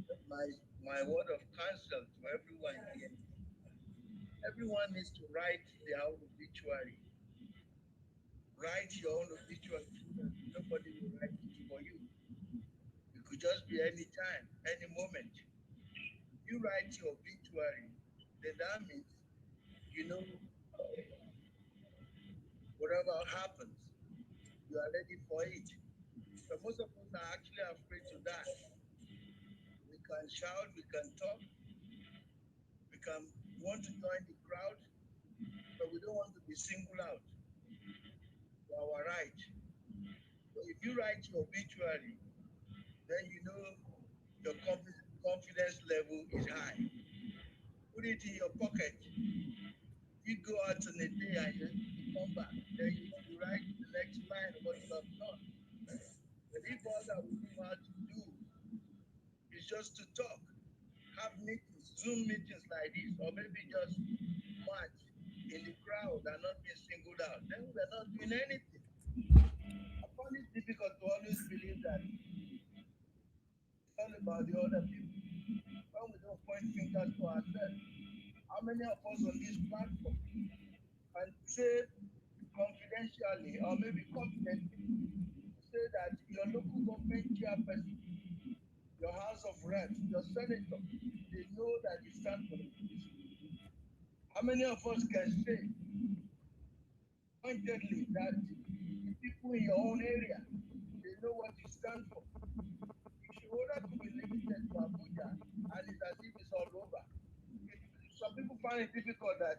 But my word of counsel to everyone here, everyone needs to write their own obituary. Write your own obituary so that nobody will write it for you. It could just be any time, any moment. You write your obituary, then that means you know whatever happens, you are ready for it. But most of us are actually afraid to die. We can shout, we can talk, we can want to join the crowd, but we don't want to be singled out for our right. So if you write your obituary, then you know your confidence level is high. Put it in your pocket. You go out on a day and you come back, then you write the next line of what you have done. But if all that we know how to do is just to talk, have meetings, Zoom meetings like this, or maybe just march in the crowd and not being singled out, then we're not doing anything. I find it difficult to always believe that it's all about the other people when we don't point fingers to ourselves. How many of us on this platform can say confidentially or maybe confidently say that your local government chairperson, your House of Reps, your senator, they know that you stand for revolution? How many of us can say pointedly that the people in your own area, they know what you stand for? Shura could be limited to Abuja and it's as if it's all over. It, some people find it difficult that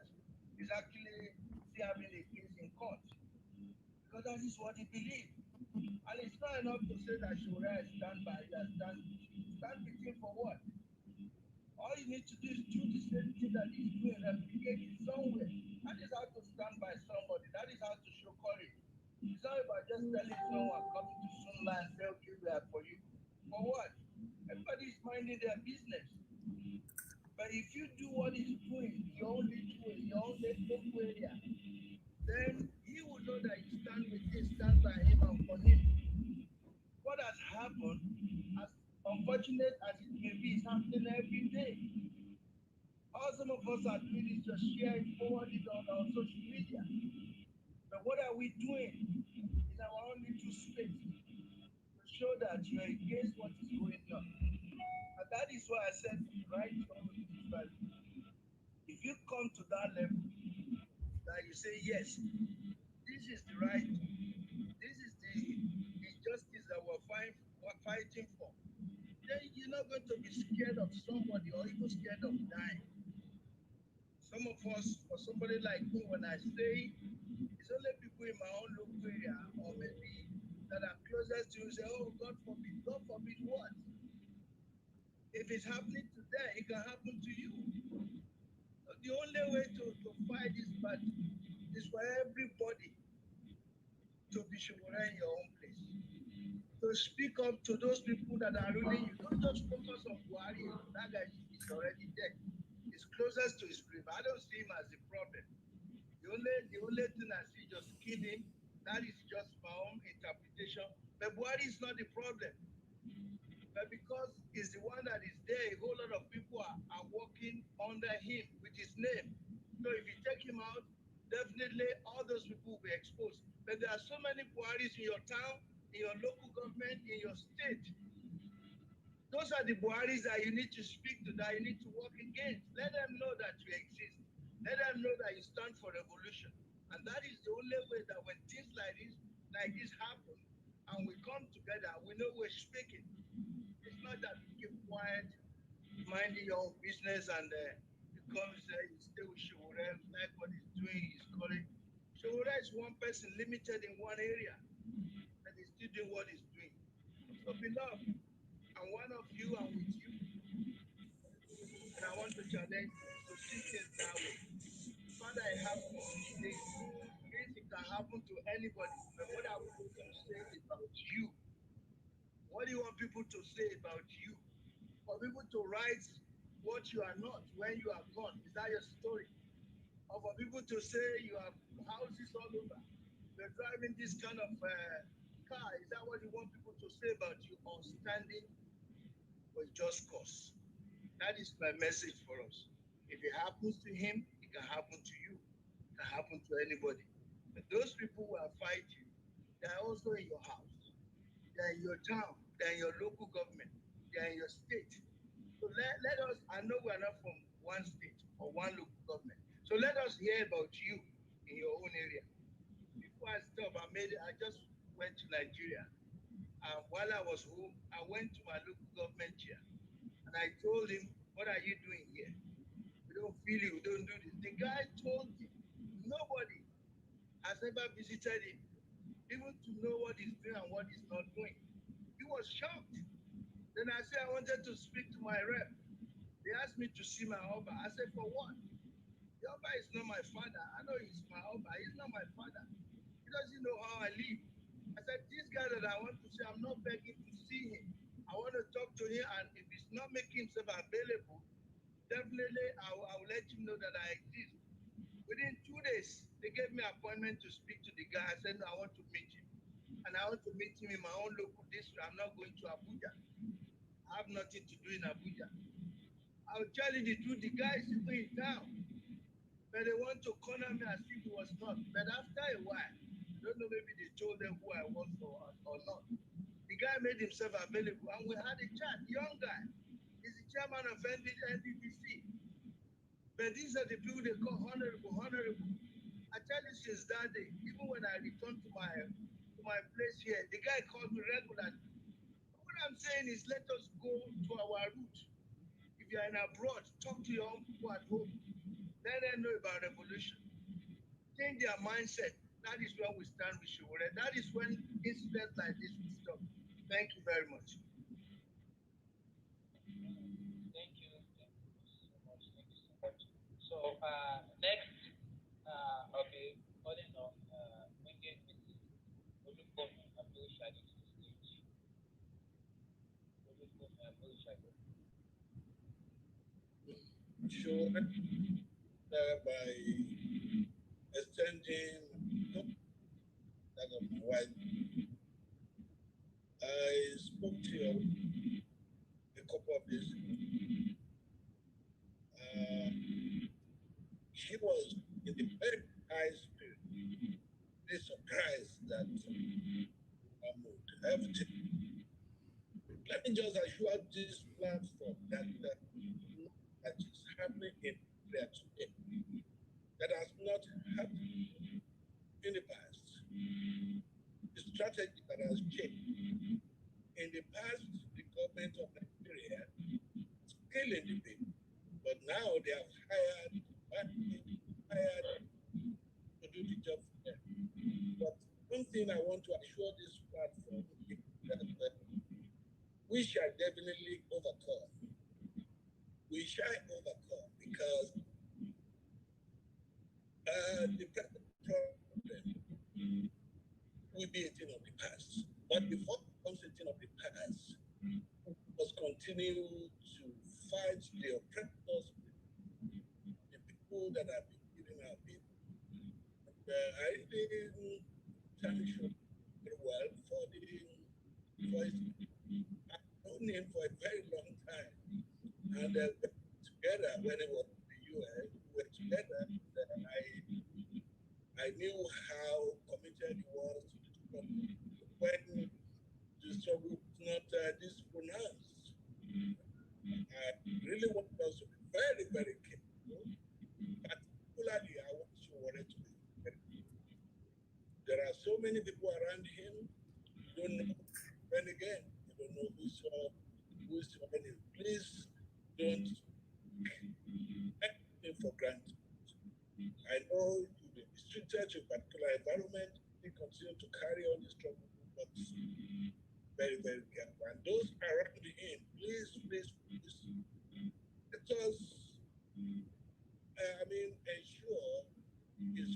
he's actually still having a case in court because that is what he believes. And it's not enough to say that Shura stand by you, stand with him for what? All you need to do is do the same thing that he's doing, replicate it somewhere. That is how to stand by somebody. That is how to show courage. It's not about just telling someone coming to Sunla and say, okay, we are for you. For what? Everybody is minding their business. But if you do what he's doing, your own little way, your own local area, then he will know that you stand with him, stand by him and for him. What has happened, as unfortunate as it may be, is happening every day. All some of us are doing is just share it, forward it on social media. But what are we doing in our own little space to show that you are against what is going on? And that is why I said, right from the principle, if you come to that level, that you say, yes, this is the right, this is the injustice that we're fighting for, then you're not going to be scared of somebody or even scared of dying. Some of us, for somebody like me, when I say it's only people in my own local area or maybe that are closest to you say, oh, God forbid. God forbid what? If it's happening to them, it can happen to you. The only way to fight this battle is for everybody to be sure in your own place. To speak up to those people that are ruling you. Don't just focus on Buhari. That guy is already dead. He's closest to his grave. I don't see him as the problem. The only thing I see just kill him. That is just my own interpretation. But Buhari is not the problem. But because he's the one that is there, a whole lot of people are working under him with his name. So if you take him out, definitely all those people will be exposed. But there are so many Buharis in your town, in your local government, in your state. Those are the Buharis that you need to speak to, that you need to work against. Let them know that you exist. Let them know that you stand for revolution. And that is the only way that when things like this happen, and we come together, we know we're speaking. It's not that we keep quiet, minding your own business, and you come say you stay with Sowore, like what he's doing, he's calling. Sowore is one person limited in one area, and he's still doing what he's doing. So, beloved, I'm one of you, I'm with you, and I want to challenge you to see things that way. Father, it happened to Jide. Yes, it can happen to anybody, but what I want to say about you, what do you want people to say about you? For people to write what you are not when you are gone. Is that your story? Or for people to say you have houses all over, you're driving this kind of car. Is that what you want people to say about you? Or standing with just cause? That is my message for us. If it happens to him, it can happen to you. It can happen to anybody. But those people who are fighting, they are also in your house. They are in your town. They are in your local government. They are in your state. So let us, I know we are not from one state or one local government. So let us hear about you in your own area. Before I stop, I just went to Nigeria. And while I was home, I went to my local government chair and I told him, what are you doing here? We don't feel you, we don't do this. The guy told me nobody has ever visited him, even to know what he's doing and what he's not doing. He was shocked. Then I said I wanted to speak to my rep. They asked me to see my Oba. I said, for what? The Oba is not my father. I know he's my Oba. He's not my father. He doesn't know how I live. I said, this guy that I want to see, I'm not begging to see him. I want to talk to him, and if he's not making himself available, definitely I will let him know that I exist. Within 2 days, they gave me an appointment to speak to the guy. I said, no, I want to meet him. And I want to meet him in my own local district. I'm not going to Abuja. I have nothing to do in Abuja. I'll tell you the truth, the guy is even in town. But they want to corner me as if it was not. But after a while, I don't know, maybe they told them who I was or not. The guy made himself available and we had a chat. Young guy. He's the chairman of NDDC. But these are the people they call honorable, honorable. I tell you since that day, even when I returned to my place here, the guy called me regularly. What I'm saying is let us go to our root. If you are in abroad, talk to your own people at home. Let them know about revolution. Change their mindset. That is when we stand with Sowore. That is when incidents like this will stop. Thank you very much. Thank you. Thank you so much. Thank you so much. So next, I'll be calling on Wingate Mrs. Olukomi Abushadi to the stage. Olukomi Abushadi. Sure, by extending that of my wife, I spoke to her a couple of days ago. She was in the very high spirit, really surprised that I moved everything. Let me just assure this platform that is happening in Nigeria today, that has not happened in the past. The strategy that has changed. In the past, the government of Nigeria was killing the people, but now they have hired to do the job for them. But one thing I want to assure this platform is that we shall definitely overcome. We shall overcome because the present problem will be a thing of the past. But before it becomes a thing of the past, we must continue to fight the oppressors, the people that have been killing our people. I really thank you very well for his. I've known him for a very long time, and together when he was in the US, we were together. And I knew how committed he was to the struggle. When the struggle was not this pronounced, I really want us to be very, very careful. Particularly, I want Sowore to be very careful. There are so many people around him. You don't know when again. You don't know who's your enemy. Please don't take anything for granted. I know you've been restricted to a particular environment. You continue to carry on the struggle, but very, very careful. And those around him, please, please, please, let us, ensure his.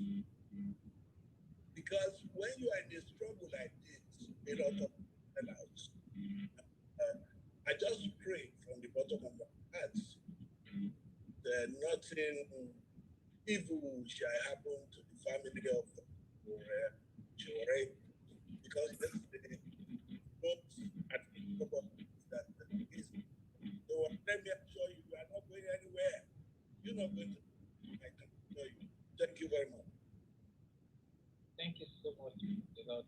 Because when you are in a struggle like this, a lot of people out. I just pray from the bottom of my heart nothing evil shall happen to the family of Sowore, because yesterday, both at the top of that is, so let me assure you, you are not going anywhere. You're not going to. I can assure you. Thank you very much. Thank you so much, Lord.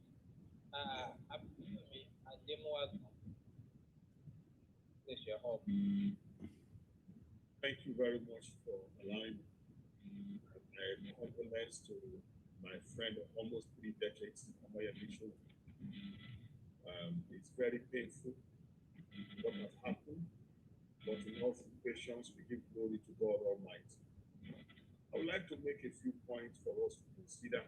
Please, your hope. Thank you very much for allowing my compliments to my friend of almost 3 decades, Omoyele Sowore. It's very painful what has happened, but in all situations, we give glory to God Almighty. I would like to make a few points for us to consider.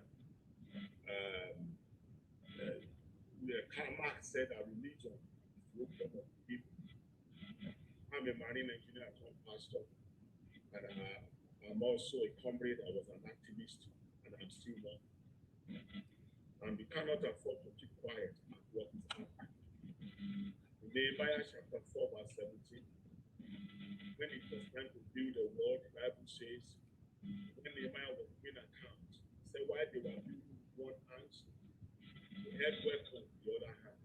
Karl Marx said that religion is the opium of the people. I'm a marine engineer turned pastor, and I'm also a comrade. I was an activist, and I'm still one. And we cannot afford to keep quiet at what is happening. In Nehemiah chapter 4, verse 17, when it was time to build a wall, the Bible says, when Nehemiah was giving account, he said, while they were building with one hand, the head weapon with the other hand,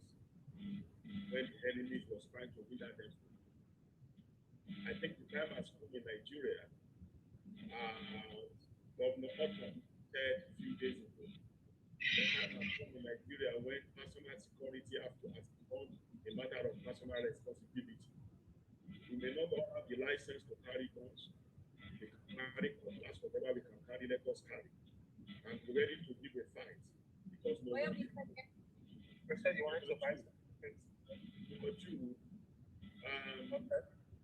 when the enemy was trying to hinder them. I think the time has come in Nigeria. Governor Otto said a few days ago, the time has come in Nigeria when national security has become a matter of national responsibility. We may not have the license to carry guns. We can carry cutlass, whatever we can carry, let us carry. And we're ready to give a fight because no one is. Number two,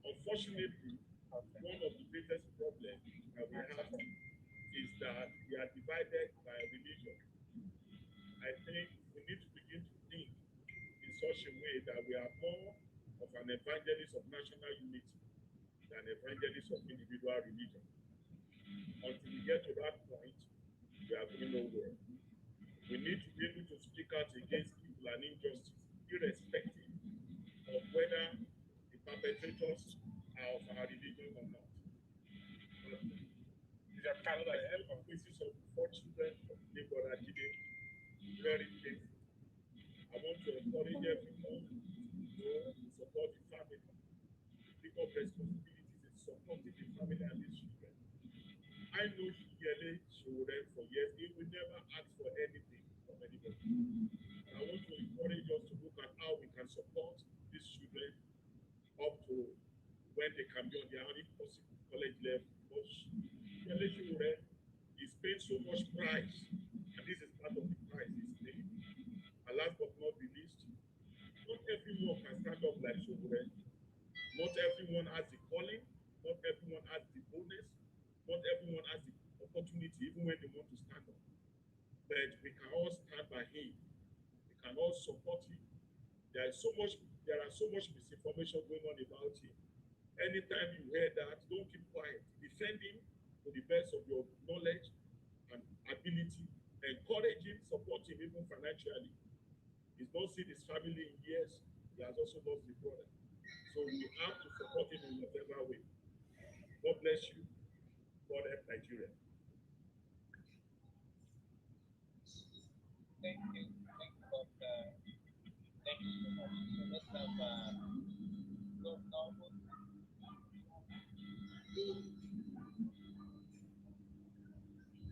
unfortunately, one of the greatest problems that we have is that we are divided by religion. I think we need to begin to think in such a way that we are more of an evangelist of national unity than evangelist of individual religion. Until we get to that point, we are going nowhere. We need to be able to speak out against evil and injustice, irrespective of whether the perpetrators are of our religion or not. These are kind of like cases of 4 children from the neighbor Jide, very painful. I want to encourage everyone to support the family. Pick up responsibilities in supporting the family and the children. I know Omoyele Sowore for years. He will never ask for anything from anybody. I want to encourage us to look at how we can support these children up to when they can be on their own, if possible, college level. Because Omoyele Sowore is paying so much price, and this is part of the price he's paying. And last but not the least, not everyone can stand up like Sowore. Not everyone has the calling. Not everyone has the bonus. Not everyone has the opportunity, even when they want to stand up. But we can all stand by him. We can all support him. There are so much misinformation going on about him. Anytime you hear that, don't keep quiet. Defend him to the best of your knowledge and ability. Encourage him, support him even financially. He's not seen his family in years. He has also lost his brother. So we have to support him in whatever way. God bless you. God help Nigeria. Thank you. Thank you so much. So let's have Governor.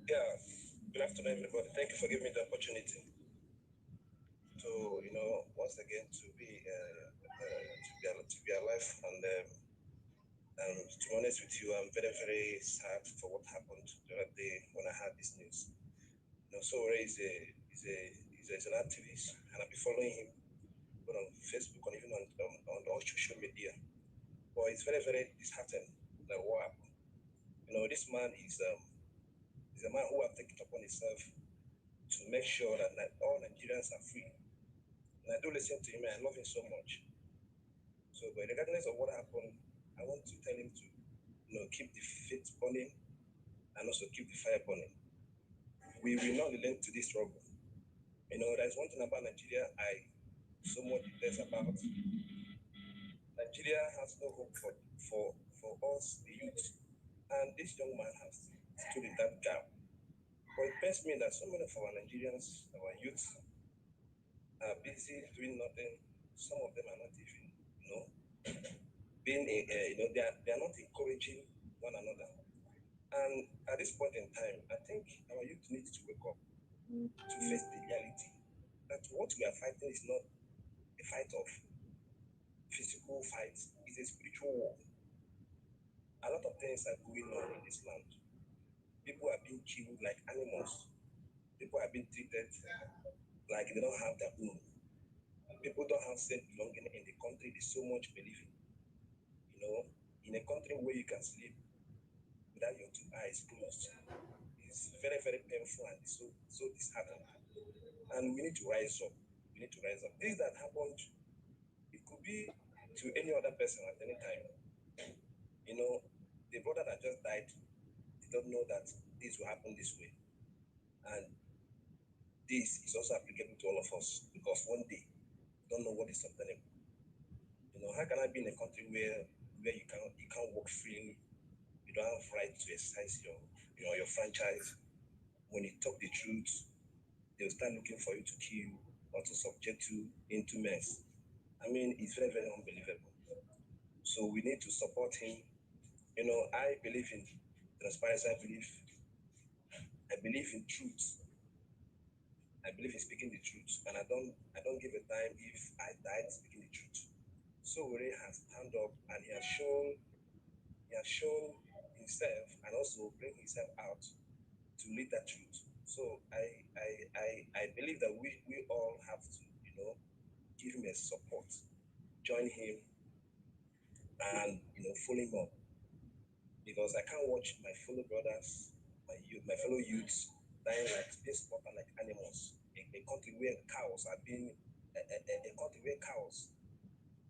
Yeah, good afternoon, everybody. Thank you for giving me the opportunity to, once again to be alive. And to be honest with you, I'm very, very sad for what happened the other day when I heard this news. Sowore is an activist, and I've been following him both on Facebook and even on all social media. But it's very, very disheartening that what happened. This man is a man who has taken it upon himself to make sure that all Nigerians are free. And I do listen to him, and I love him so much. So, but regardless of what happened, I want to tell him to, keep the faith burning and also keep the fire burning. We will not relent to this struggle. There's one thing about Nigeria I so much less about. Nigeria has no hope for us, the youth. And this young man has stood in that gap. But it pains me that so many of our Nigerians, our youths, are busy doing nothing. Some of them are not even, they are not encouraging one another. And at this point in time, I think our youth needs to wake up to face the reality that what we are fighting is not a fight of physical fights, it's a spiritual war. A lot of things are going on in this land. People are being killed like animals. People are being treated like they don't have their own. People don't have sense belonging in the country they so much believe in. In a country where you can sleep without your two eyes closed, it's very, very painful and so disheartening. And we need to rise up. We need to rise up. Things that happened, it could be to any other person at any time. The brother that just died, they don't know that this will happen this way. And this is also applicable to all of us because one day you don't know what is obtainable. How can I be in a country where you can't work freely? You don't have right to exercise your franchise. When you talk the truth, they'll start looking for you to kill or to subject you into mess. I mean, it's very, very unbelievable. So we need to support him. I believe in transparency. I believe in truth. I believe in speaking the truth, and I don't give a damn if I died speaking the truth. Sowore has stand up and he has shown himself and also bring himself out to lead that truth. So I believe that we all have to give him a support, join him, and follow him up, because I can't watch my fellow brothers, my fellow youths dying like being slaughtered like animals. A country where cows are being a country where cows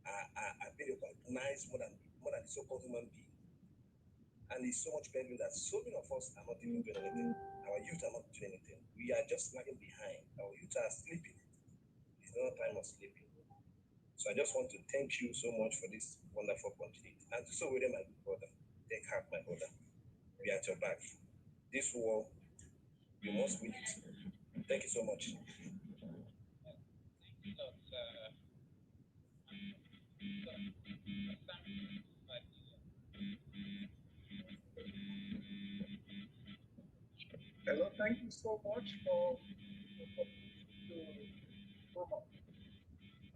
are being recognized more than the so-called human being. And it's so much painful that so many of us are not even doing anything. Our youth are not doing anything. We are just lagging behind. Our youth are sleeping. It's not time of sleeping. So I just want to thank you so much for this wonderful opportunity. And to Sowore, my good brother, take heart, my brother. We are at your back. This war, we must win it. Thank you so much. Hello, thank you so much for the opportunity to come up.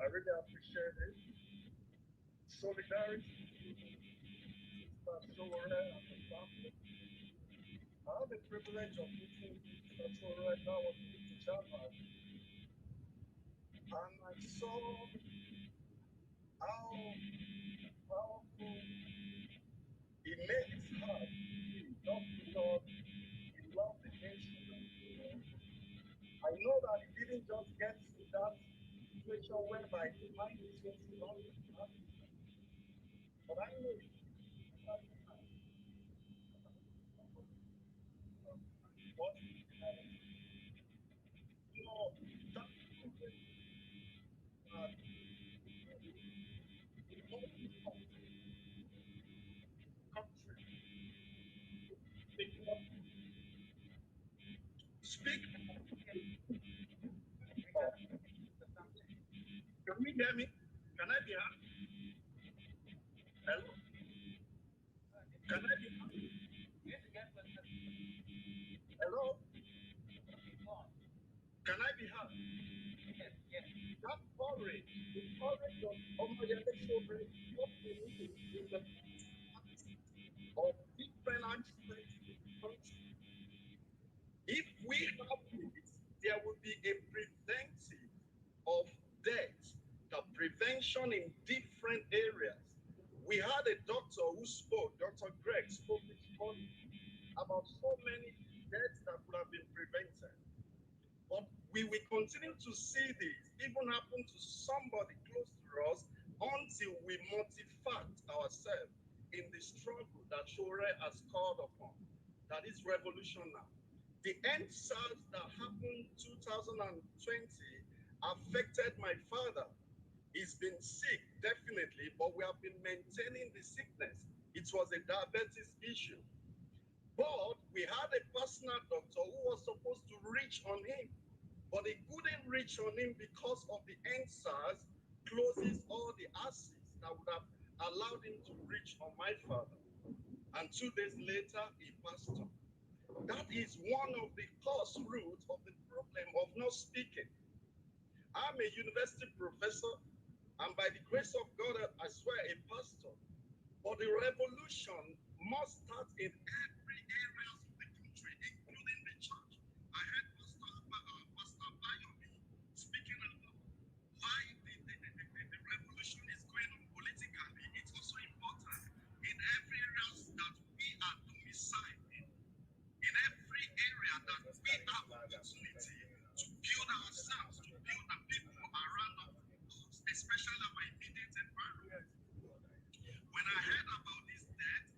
I really appreciate it. Solidarity to Mr. Sowore and the family. I have the privilege of meeting Mr. Sowore right now on the 8th of January, and I saw how powerful he made his heart free just because he loved the nation. I know that he didn't just get to that situation whereby he might be so strong, but I know he had time. What that privilege that in all these countries, speak up, speak up. Can you hear me? Can I be heard? Hello? Can I be heard? Hello? Can I be heard? That courage, the courage of Omoyele Sowore, what we need in the of different aspects in the country. If we have this, there will be a preventive of death, the prevention in different areas. We had a doctor who spoke, Dr. Greg spoke this morning about so many deaths that could have been prevented. But we will continue to see this even happen to somebody close to us until we motivate ourselves in the struggle that Sowore has called upon. That is revolution now. The end SARS that happened 2020 affected my father. He's been sick, definitely, but we have been maintaining the sickness. It was a diabetes issue. But we had a personal doctor who was supposed to reach on him, but he couldn't reach on him because of the NSAS closes all the access that would have allowed him to reach on my father. And 2 days later, he passed on. That is one of the cause roots of the problem of not speaking. I'm a university professor, and by the grace of God, I swear, a pastor. But the revolution must start in every area of the country, including the church. I heard Pastor Bayomi speaking about why the revolution is going on politically. It's also important in every area that we are domiciled in every area that we have opportunity to build ourselves, to build the people around us, especially our immediate environment. When I heard about this death,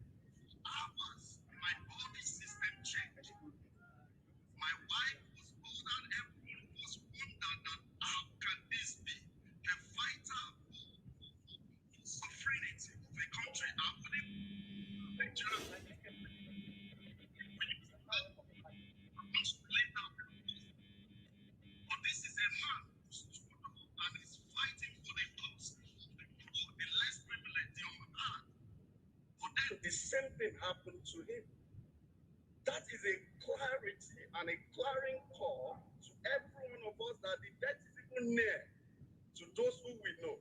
hours, my body system changed. My wife was older, everyone was wondering that how can this be? A fighter for sovereignty of a country. I wouldn't but this is a man who stood up and is fighting for the cause of the poor, the less privileged, the unarmed. But then the same thing happened to him. That is a clarity and a clarion call to every one of us that the death is even near to those who we know,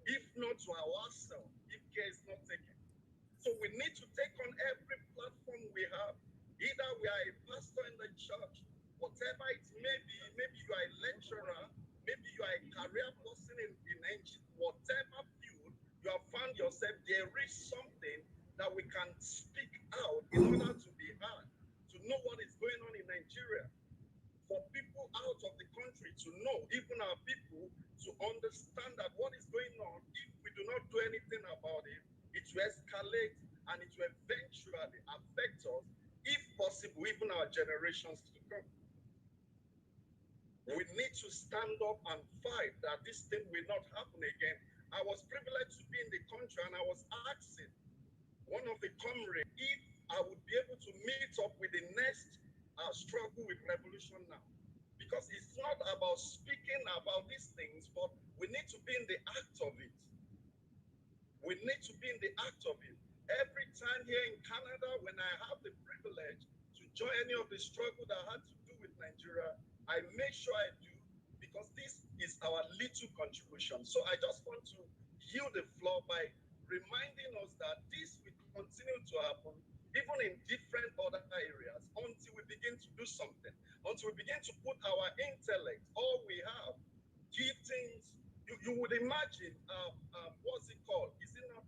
if not to ourselves, if care is not taken. So we need to take on every platform we have. Either we are a pastor in the church, whatever it may be, maybe you are a lecturer, maybe you are a career person in engineering, whatever field you have found yourself, there is something that we can speak out in order to be heard, to know what is going on in Nigeria. For people out of the country to know, even our people to understand that what is going on, if we do not do anything about it, it will escalate and it will eventually affect us, if possible, even our generations to come. We need to stand up and fight that this thing will not happen again. I was privileged to be in the country and I was asking one of the comrades if I would be able to meet up with the next struggle with revolution now. Because it's not about speaking about these things, but we need to be in the act of it. We need to be in the act of it. Every time here in Canada, when I have the privilege to join any of the struggle that had to do with Nigeria, I make sure I do, because this is our little contribution. So I just want to yield the floor by reminding us that this will continue to happen even in different other areas until we begin to do something, until we begin to put our intellect, all we have, giftings. You would imagine, what's it called? Is it not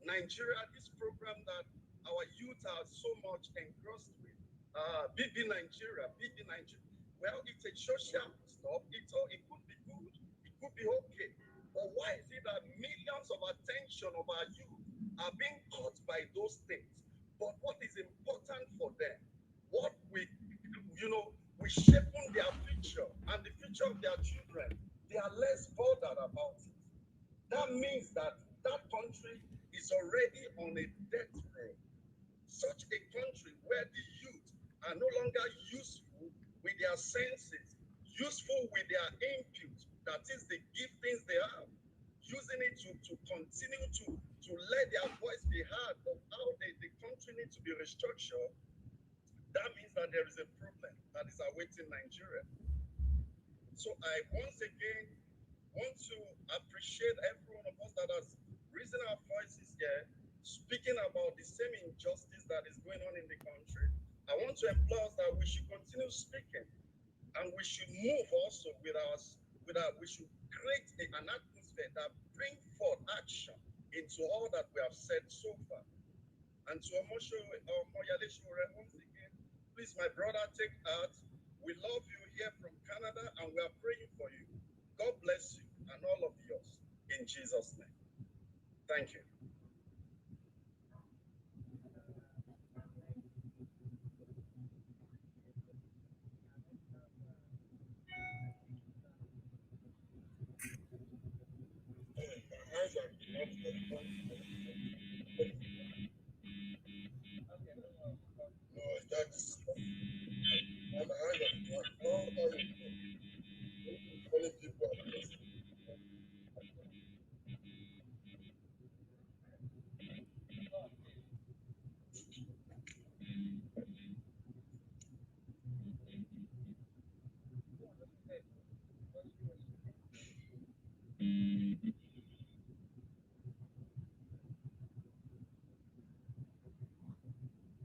Nigeria, this program that our youth are so much engrossed with? BB Nigeria, BB Nigeria. Well, it's a social stuff. It could be good. It could be okay. But why is it that millions of attention of our youth are being caught by those things? But what is important for them, what we shape their future and the future of their children, they are less bothered about it. That means that that country is already on a death row. Such a country where the youth are no longer useful with their senses, useful with their input, that is the giftings they have, using it to continue to let their voice be heard of how the country needs to be restructured. That means that there is a problem that is awaiting Nigeria. So I once again want to appreciate every one of us that has risen our voices here, speaking about the same injustice that is going on in the country. I want to implore us that we should continue speaking, and we should move also we should create an atmosphere that bring forth action into all that we have said so far. And to Omoyele Sowore, once again, please, my brother, take heart. We love you here from Canada, and we are praying for you. God bless you and all of yours in Jesus' name. Thank you.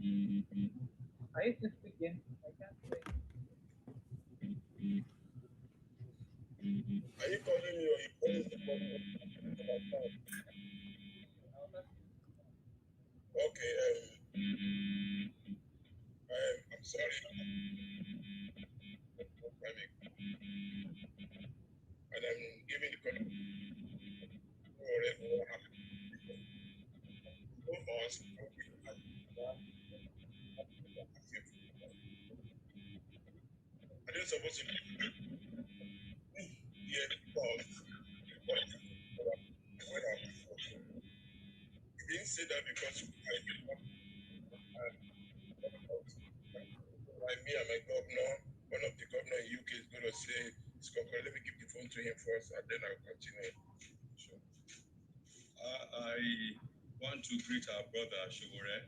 Are you still speaking? I can't hear you. Are you calling me or you calling the phone? Okay, I'm sorry. And I'm giving the call whatever happened. No us. I didn't supposed to be here because he didn't say that because like me and my governor, one of the governor in UK is going to say, let me give the phone to him first and then I'll continue. So, I want to greet our brother Sowore.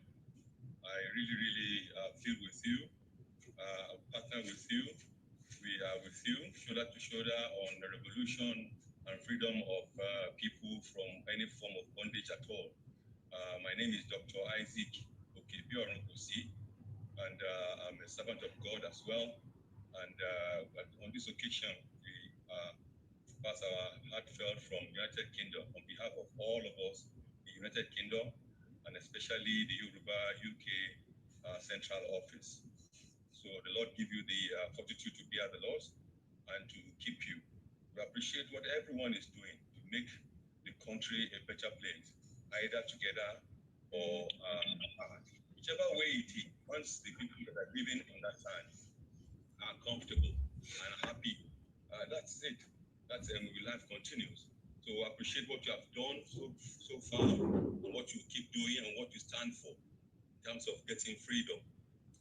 I really feel with you, partner with you. We are with you, shoulder to shoulder, on the revolution and freedom of people from any form of bondage at all. My name is Dr. Isaac Okebioron Kosi, and I'm a servant of God as well. And on this occasion, we pass our heartfelt from United Kingdom on behalf of all of us, the United Kingdom, and especially the Yoruba UK Central Office. So the Lord give you the fortitude to bear the loss and to keep you. We appreciate what everyone is doing to make the country a better place, either together or whichever way it is. Once the people that are living in that time are comfortable and happy, that's it. That's life continues. So I appreciate what you have done so far, and what you keep doing, and what you stand for in terms of getting freedom.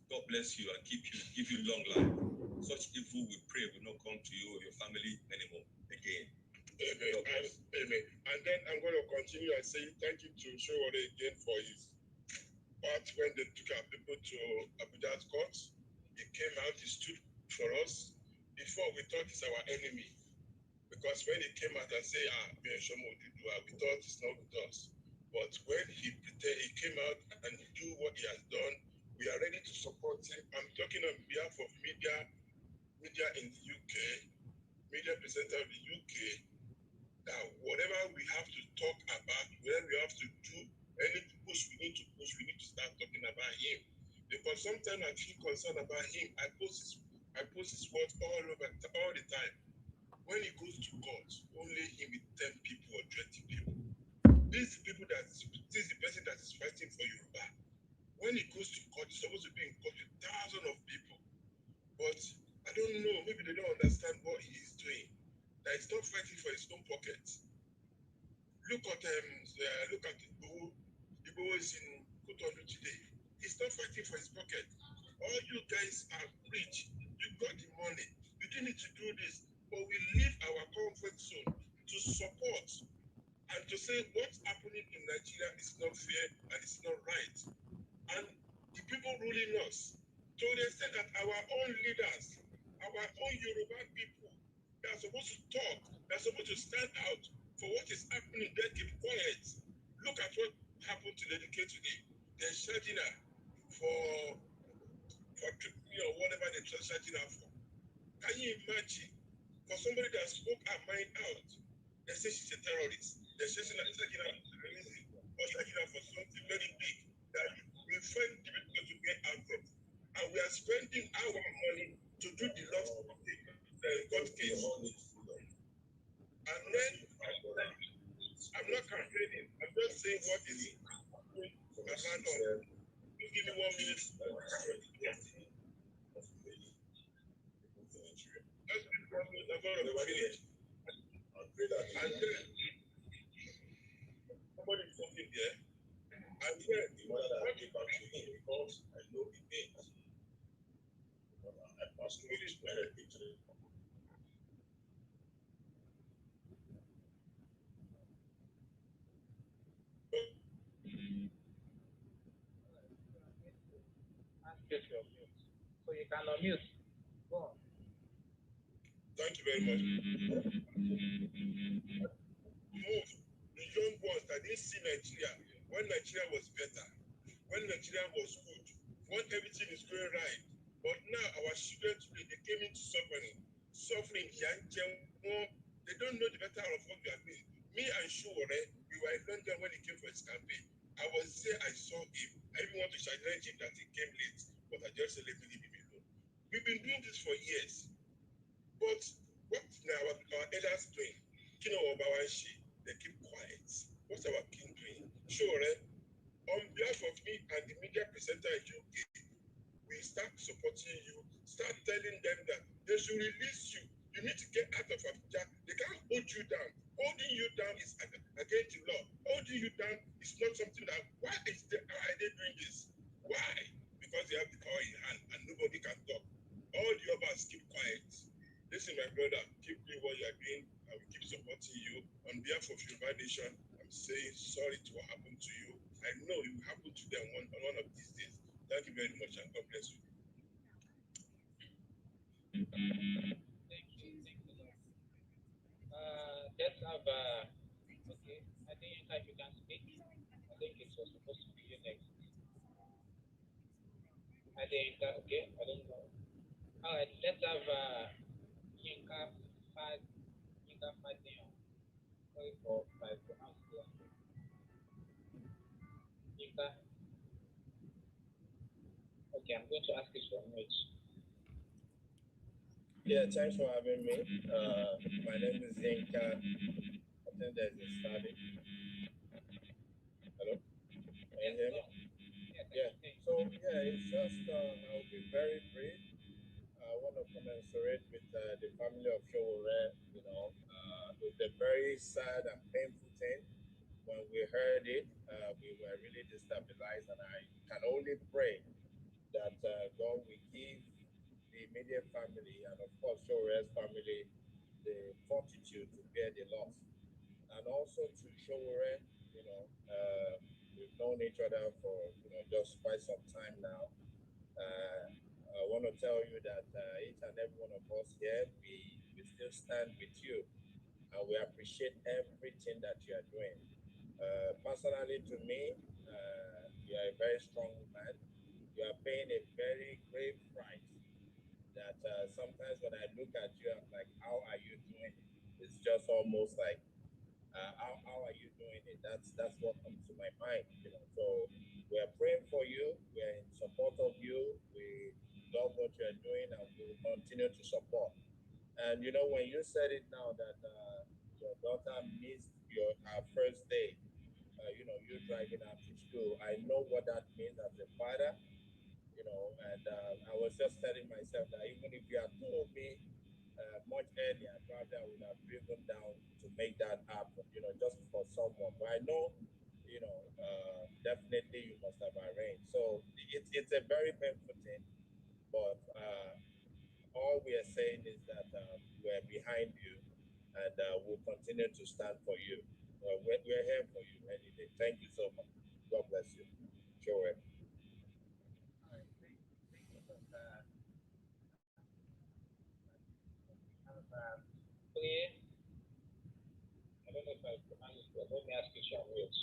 God bless you and give you long life. Such evil, we pray, will not come to you or your family anymore again. Amen. Amen. And then I'm going to continue and say thank you to Sowore again for his part when they took our people to Abuja's court. He came out, he stood for us. Before we thought he's our enemy. Because when he came out and said, we thought it's not with us. But when he came out and do what he has done, we are ready to support him. I'm talking on behalf of media in the UK, media presenter of the UK, that whatever we have to talk about, whatever we have to do, any push we need to start talking about him. Because sometimes I feel concerned about him. I post his words all the time. When he goes to court, only him with 10 people or 20 people. This is the person that is fighting for Yoruba. When he goes to court, he's supposed to be in court with thousands of people. But I don't know, maybe they don't understand what he is doing. That he's not fighting for his own pocket. Look at Igboho. Igboho is in Cotonou today. He's not fighting for his pocket. All you guys are rich. You got the money. You didn't need to do this. But we leave our comfort zone to support and to say what's happening in Nigeria is not fair and it's not right. And the people ruling us, to the extent that our own leaders, our own Yoruba people, they are supposed to talk, they are supposed to stand out for what is happening. They keep quiet. Look at what happened to the decade today. They're shouting her for whatever they're shouting her for. Can you imagine? For somebody that spoke her mind out, they say she's a terrorist. They're shouting her for terrorism or shouting her for something very big that we find difficult to get out of. And we are spending our money to do the love of the court case. And then I'm not campaigning. I'm just saying what is around us. Just give me 1 minute. Just give me 1 minute. I'm going to finish. And then somebody is talking there. And then what about him? Because I know the names. I personally swear it to them. So you can unmute. Go on. Thank you very much. Move the young ones that didn't see Nigeria when Nigeria was better, when Nigeria was good. when everything is going right. But now our children today, they came into suffering, they don't know the better of what we are doing. Me and Sowore, we were in London when he came for his campaign. I was there, I saw him. I even want to challenge him that he came late, but I just said, let me leave him alone. We've been doing this for years. But what now our elders doing? Kino Obawanshi, they keep quiet. What's our king doing? Sowore, on behalf of me and the media presenter in UK, we start supporting you, start telling them that they should release you. You need to get out of Abuja. They can't hold you down. Holding you down is against the law. Holding you down is not something that, why are they doing this? Why? Because they have the power in hand and nobody can talk. All the others keep quiet. Listen, my brother, keep doing what you are doing. I will keep supporting you. On behalf of your Nation, I'm saying sorry to what happened to you. I know it will happen to them one of these days. Thank you very much and God bless you. Thank you. Thank you, Lord. Let's have, okay, I think if you can speak, I think it was supposed to be you next. I think, okay, I don't know. All right, let's have Yinka Fad, Yinka Fadion. Sorry for if I pronounce it wrong. Yinka. Okay, I'm going to ask you for notes. Yeah, thanks for having me. My name is Zinka. I think there's a study. Hello? Can you hear me? Yeah. So, yeah, it's just, I'll be very brief. I want to commensurate with the family of Sowore. It's a very sad and painful thing. When we heard it, we were really destabilized, and I can only pray that God will give the immediate family and, of course, Shore's family the fortitude to bear the loss. And also to Showore, we've known each other for just quite some time now. I want to tell you that each and every one of us here, we still stand with you, and we appreciate everything that you are doing. Personally, to me, you are a very strong man. You are paying a very great price. That sometimes when I look at you, I'm like, how are you doing it? It's just almost like, how are you doing it? That's what comes to my mind. So we're praying for you. We're in support of you. We love what you're doing, and we will continue to support. And when you said it now that your daughter missed her first day, you driving her to school, I know what that means as a father. And I was just telling myself that even if you had told me much earlier, probably I would have driven down to make that happen, just for someone. But I know, definitely you must have arranged. So it's a very painful thing, but all we are saying is that we're behind you, and we'll continue to stand for you. We're here for you any day. Thank you so much. God bless you. Sure. All right, thank you, Lord. Clear. I don't know if I pronounced it. Let me ask you some words.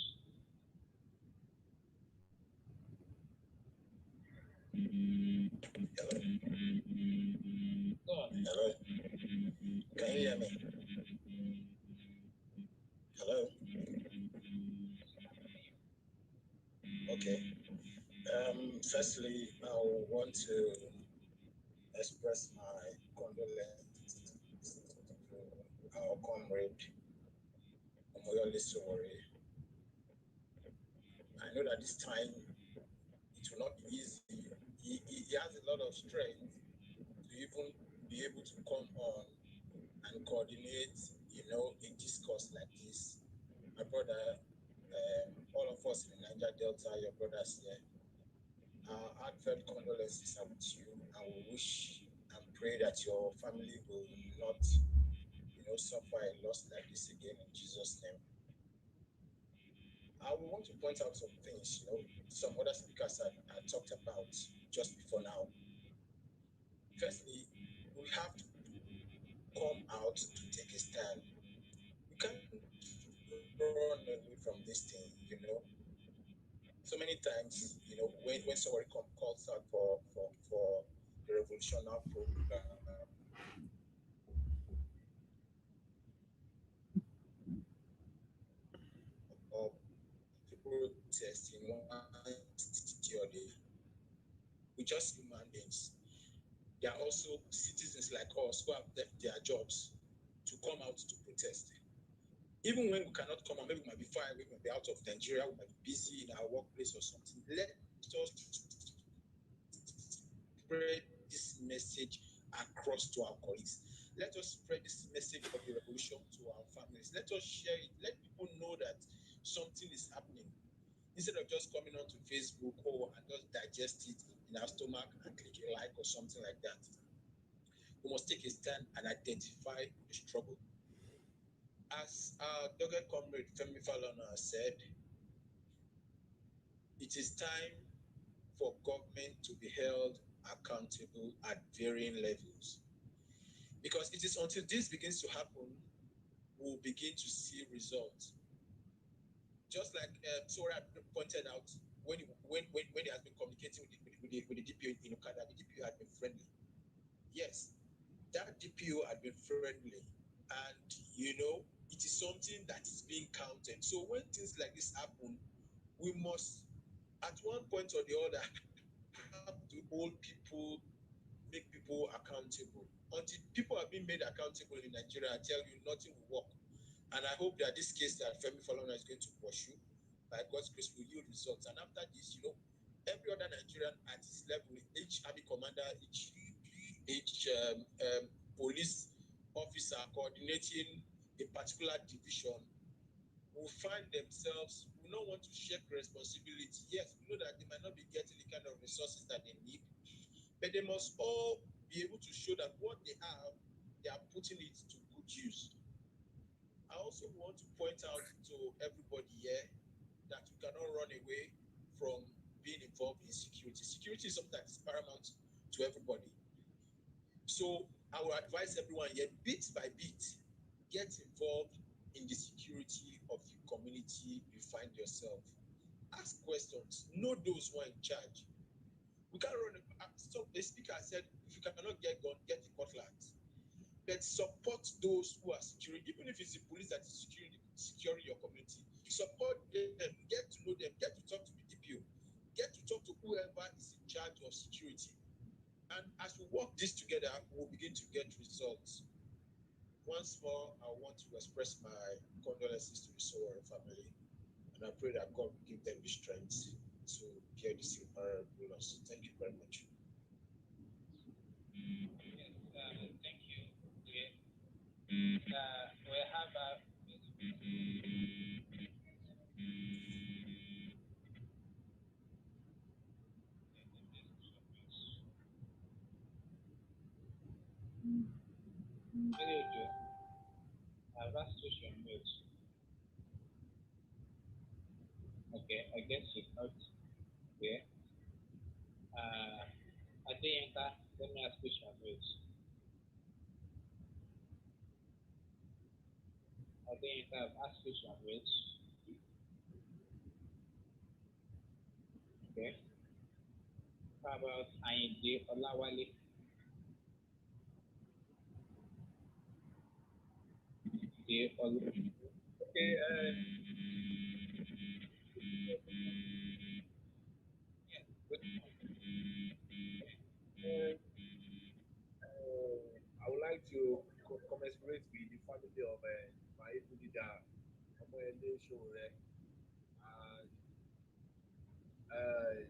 Go on. Hello? Can you hear me? Hello? Okay. Firstly, I want to express my condolences to our comrade, Omoyele Sowore. I know that this time it will not be easy. He has a lot of strength to even be able to come on and coordinate, a discourse like this. My brother, all of us in the Niger Delta, your brothers here, our heartfelt condolences are with you, and we wish and pray that your family will not, suffer a loss like this again in Jesus' name. I want to point out some things, some other speakers had talked about just before now. Firstly, we have to come out to take a stand. We can't run away from this thing, So many times, when somebody calls out for the revolutionary program, or protest in one city or the other, we just human beings. They are also citizens like us who have left their jobs to come out to protest. Even when we cannot come out, maybe we might be far away, we might be out of Nigeria, we might be busy in our workplace or something. Let us spread this message across to our colleagues. Let us spread this message of the revolution to our families. Let us share it. Let people know that something is happening. Instead of just coming onto Facebook and just digest it in our stomach and click a like or something like that. We must take a stand and identify the struggle. As our dogged comrade Femi Falana said, it is time for government to be held accountable at varying levels. Because it is until this begins to happen, we'll begin to see results. Just like Sowore pointed out, when he has been communicating with the DPO in Okada, the DPO had been friendly. Yes, that DPO had been friendly. And, it is something that is being counted. So when things like this happen, we must, at one point or the other, have to hold people, make people accountable. Until people are being made accountable in Nigeria, I tell you, nothing will work. And I hope that this case that Femi Falana is going to pursue, by God's grace, will yield results. And after this, every other Nigerian at his level, each army commander, each police officer coordinating a particular division will find themselves, will not want to shirk responsibility. Yes, we know that they might not be getting the kind of resources that they need, but they must all be able to show that what they have, they are putting it to good use. I also want to point out to everybody here that we cannot run away from being involved in security. Security is something that is paramount to everybody. So I will advise everyone here, bit by bit, get involved in the security of the community you find yourself. Ask questions. Know those who are in charge. We can't run. So the speaker said, if you cannot get gun, get the cutlass. But support those who are securing, even if it's the police that is securing your community. Support them, get to know them, get to talk to the DPO, get to talk to whoever is in charge of security. And as we work this together, we'll begin to get results. Once more, I want to express my condolences to the Sowore family, and I pray that God will give them the strength to bear this irreparable loss. Thank you very much. Yes, thank you. We have what do you do? I've asked you to mute. Okay, I guess it's not there. I think let me ask you to mute. I think I've asked you to mute. Okay. How about Ayinde Olawale? Okay, I would like to commiserate with the family of my able leader, Omoyele Sowore. And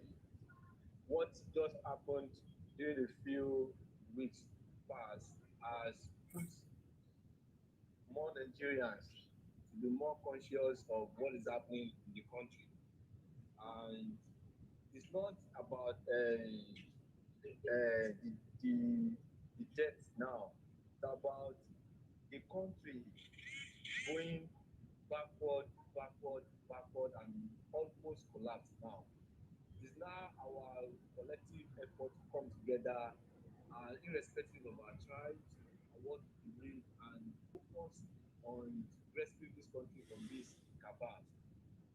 what just happened during a few weeks past has put more Nigerians to be more conscious of what is happening in the country. And it's not about the debt now. It's about the country going backward, backward, backward, and almost collapse now. It's now our collective effort to come together, irrespective of our tribes and what we believe, and focus on rescuing this country from this cabal.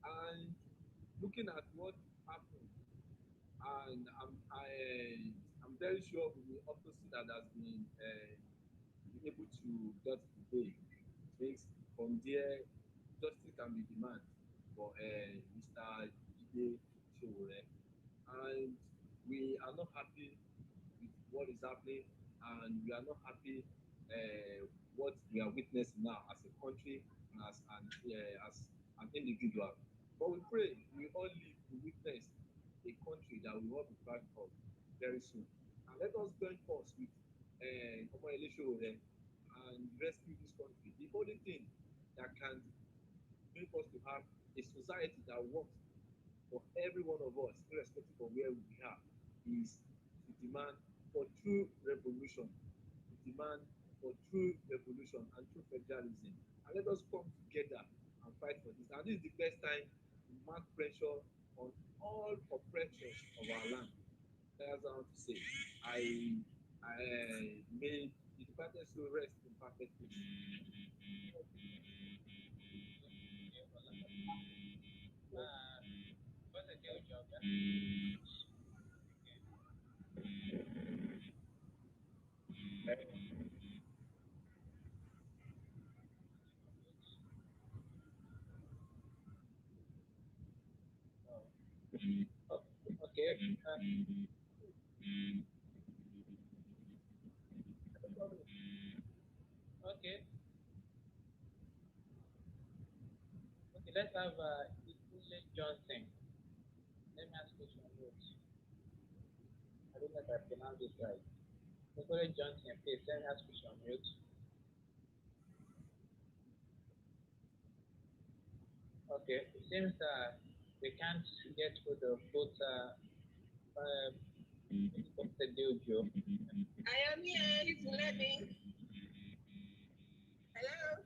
And looking at what and I'm very sure we will also see that has been be able to get to today. Means from there, justice can be demanded for Mr. Jide Sowore, and we are not happy with what is happening, and we are not happy what we are witnessing now as a country and as an individual. But we pray we all live to witness a country that we will all be proud of very soon. And let us join force with Omoyele Sowore and rescue this country. The only thing that can make us to have a society that works for every one of us, irrespective of where we are, is to demand for true revolution, to demand for true revolution and true federalism. And let us come together and fight for this. And this is the best time to mark pressure on all oppressors of our land. That's what I want to say. I made the department so rest in perfect peace. What's the deal, job? Yeah? Oh, okay. Okay. Okay. Let's have Ikule Johnson. Let me ask you some words. I don't know if I pronounced it right. Ikule Johnson, please let me ask you some words. Okay. It seems we can't get hold of both the deal, Joe. I am here. If you let me. Hello?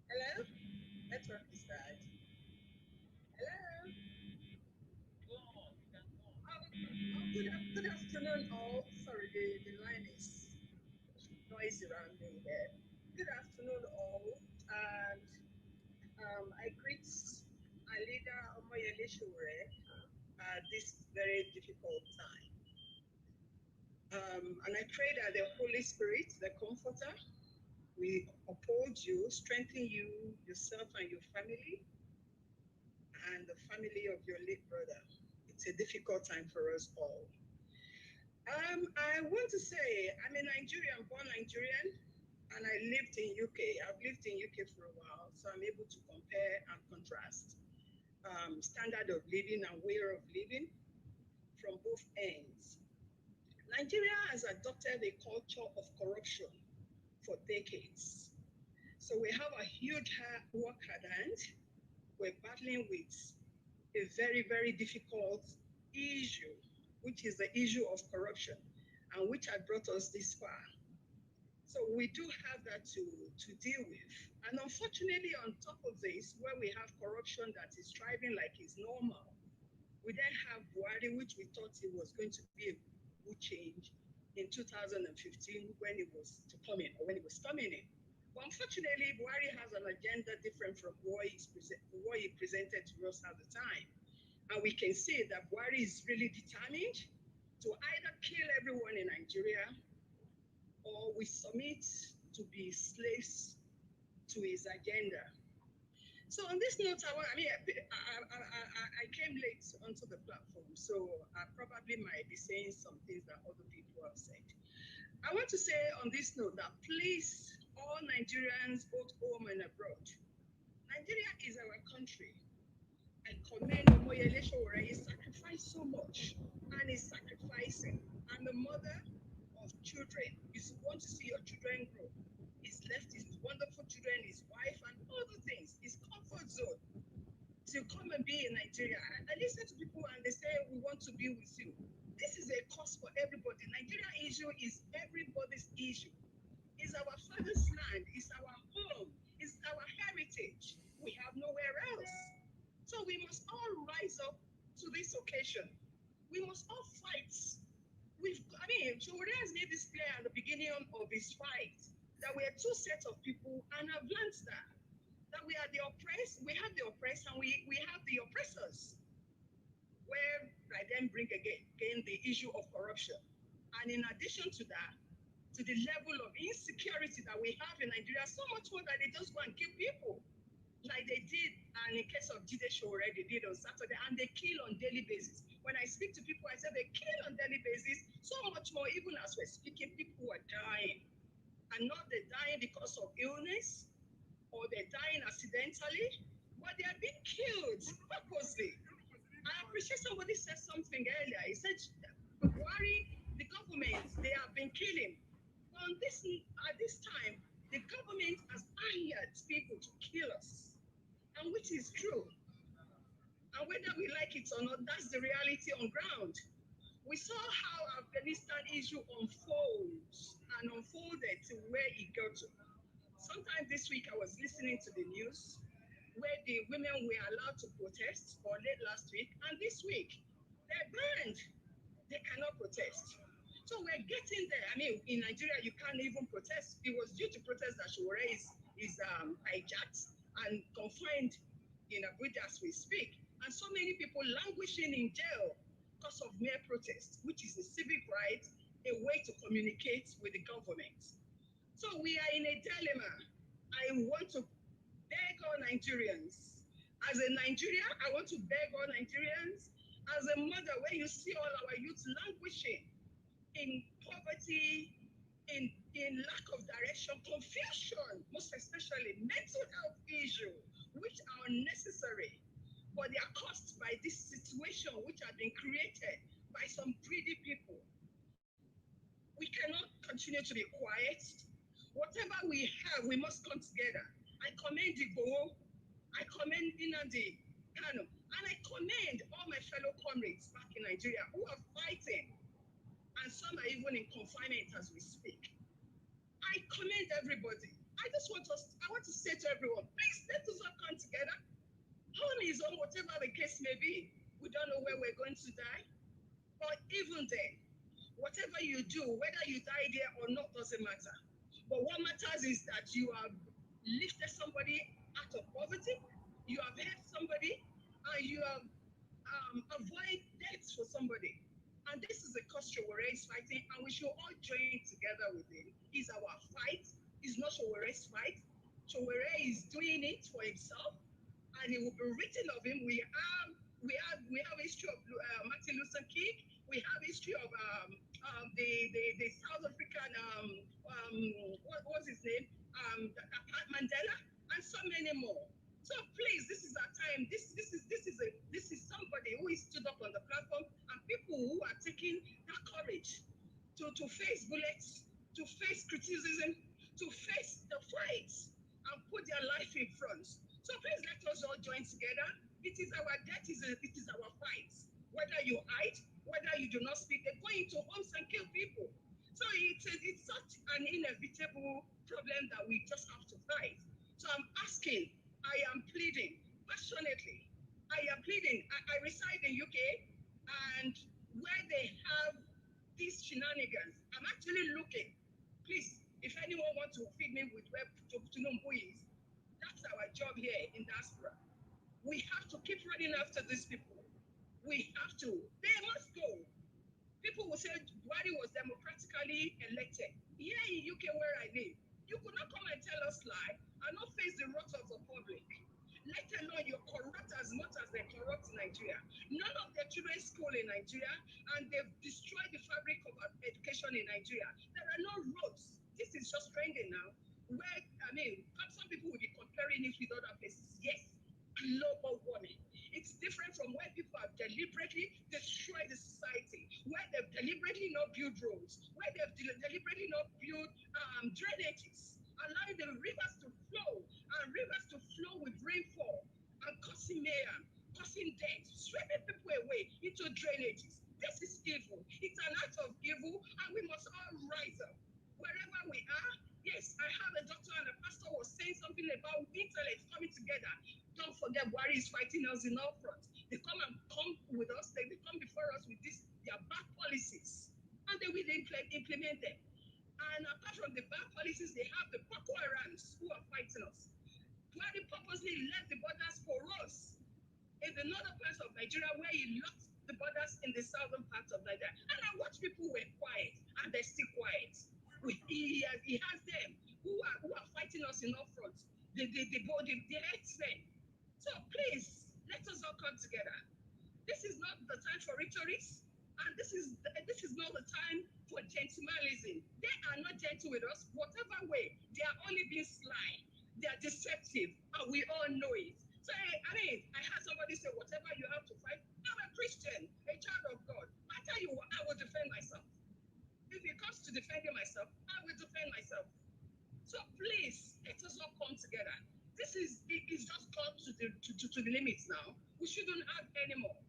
Hello? Network is bad. Hello? Good afternoon, all. Sorry, the line is noisy around me here. Good afternoon, all. And I greet our leader, Omoyele Sowore, at this very difficult time. And I pray that the Holy Spirit, the Comforter, will uphold you, strengthen you, yourself, and your family, and the family of your late brother. It's a difficult time for us all. I want to say I'm a Nigerian, born Nigerian, and I lived in UK. I've lived in UK for a while, so I'm able to compare and contrast standard of living and way of living from both ends. Nigeria has adopted a culture of corruption for decades. So we have a huge work at hand. We're battling with a very, very difficult issue, which is the issue of corruption, and which had brought us this far. So we do have that to deal with. And unfortunately, on top of this, where we have corruption that is thriving like it's normal, we then have Buhari, which we thought it was going to be a good change in 2015 when it was to come in, or when it was coming in. But unfortunately, Buhari has an agenda different from what he presented to us at the time. And we can see that Buhari is really determined to either kill everyone in Nigeria or we submit to be slaves to his agenda. So on this note, I came late onto the platform, so I probably might be saying some things that other people have said. I want to say on this note that please, all Nigerians, both home and abroad, Nigeria is our country. I commend Omoyele Sowore. He sacrificed so much, and he's sacrificing. I'm a mother of children. You want to see your children grow. He's left his wonderful children, his wife, and other things. His comfort zone to come and be in Nigeria. I listen to people and they say, we want to be with you. This is a cause for everybody. Nigeria issue is everybody's issue. It's our father's land. It's our home. It's our heritage. We have nowhere else. So we must all rise up to this occasion. We must all fight. Sowore has made this clear at the beginning of his fight that we are two sets of people, and I've learned that we are the oppressed, we have the oppressed, and we have the oppressors. then bring again the issue of corruption. And in addition to that, to the level of insecurity that we have in Nigeria, so much more that they just go and kill people, like they did, and in case of Jide Sowore, they did on Saturday, and they kill on daily basis. When I speak to people, I say they kill on daily basis, so much more, even as we're speaking, people are dying. And not they're dying because of illness, or they're dying accidentally, but they are being killed purposely. I appreciate somebody said something earlier. He said, Buhari, the government, they have been killing. On this, at this time, the government has hired people to kill us, and which is true. And whether we like it or not, that's the reality on ground. We saw how Afghanistan issue unfolds and unfolded to where it got to. Sometime this week, I was listening to the news where the women were allowed to protest, or late last week, and this week, they're banned. They cannot protest. So we're getting there. I mean, in Nigeria, you can't even protest. It was due to protest that Sowore is hijacked and confined in Abuja as we speak. And so many people languishing in jail because of mere protest, which is a civic right, a way to communicate with the government. So we are in a dilemma. I want to beg all Nigerians. As a Nigerian, I want to beg all Nigerians. As a mother, where you see all our youth languishing in poverty, in lack of direction, confusion, most especially mental health issues, which are unnecessary, but they are caused by this situation which has been created by some greedy people. We cannot continue to be quiet. Whatever we have, we must come together. I commend Igboho, I commend Inandi Kano, and I commend all my fellow comrades back in Nigeria who are fighting, and some are even in confinement as we speak. I commend everybody. I want to say to everyone, please let us all come together. Home is on, whatever the case may be. We don't know where we're going to die, but even then, whatever you do, whether you die there or not, doesn't matter. But what matters is that you have lifted somebody out of poverty, you have helped somebody, and you have avoided death for somebody. And this is a cause Sowore is fighting, and we should all join together with him. It's our fight. It's not Sowore's fight. Sowore is doing it for himself, and it will be written of him. We have history of Martin Luther King. We have history of the South African what was his name, Mandela, and so many more. So please, this is our time. This is somebody who is stood up on the platform, and people who are taking that courage to face bullets, to face criticism, to face the fights, and put their life in front. So please let us all join together. It is our death, it is our fight. Whether you hide, whether you do not speak, they go into homes and kill people. So it's such an inevitable problem that we just have to fight. So I'm asking, I am pleading passionately. I am pleading. I reside in UK, and where they have these shenanigans, I'm actually looking. Please, if anyone wants to feed me with where Tunumbu is, that's our job here in diaspora. We have to keep running after these people. We have to. They must go. People will say Buhari was democratically elected. Here in UK where I live, you could not come and tell us lie and not face the wrath of the public. Let alone you're corrupt as much as they corrupt Nigeria. None of their children school in Nigeria, and they've destroyed the fabric of education in Nigeria. There are no roads. This is just trending now. Where, I mean, some people will be comparing it with other places. Yes, global warming. It's different from where people have deliberately destroyed the society, where they've deliberately not built roads, where they've deliberately not built drainages, allowing the rivers to flow, and rivers to flow with rainfall, and causing mayhem, causing death, sweeping people away into drainages. This is evil. It's an act of evil, and we must all rise up. Wherever we are, yes, I heard a doctor and a pastor was saying something about intellect coming together. Don't forget Buhari is fighting us in all fronts. They come with us, they come before us with their bad policies, and they will implement them. And apart from the bad policies, they have the Boko Harams who are fighting us. Buhari purposely left the borders porous in the northern parts of Nigeria, where he locked the borders in the southern part of Nigeria. And I watch people were quiet, and they're still quiet. He has them who are fighting us in all fronts. The headsmen. So please, let us all come together. This is not the time for rhetorics, and this is not the time for gentlemanism. They are not gentle with us. Whatever way, they are only being sly. They are deceptive, and we all know it. So I mean, I heard somebody say, "Whatever you have to fight." I'm a Christian, a child of God. I tell you what, I will defend myself. If it comes to defending myself, I will defend myself. So please, let us all come together. This is it's just got to the limits now. We shouldn't have anymore.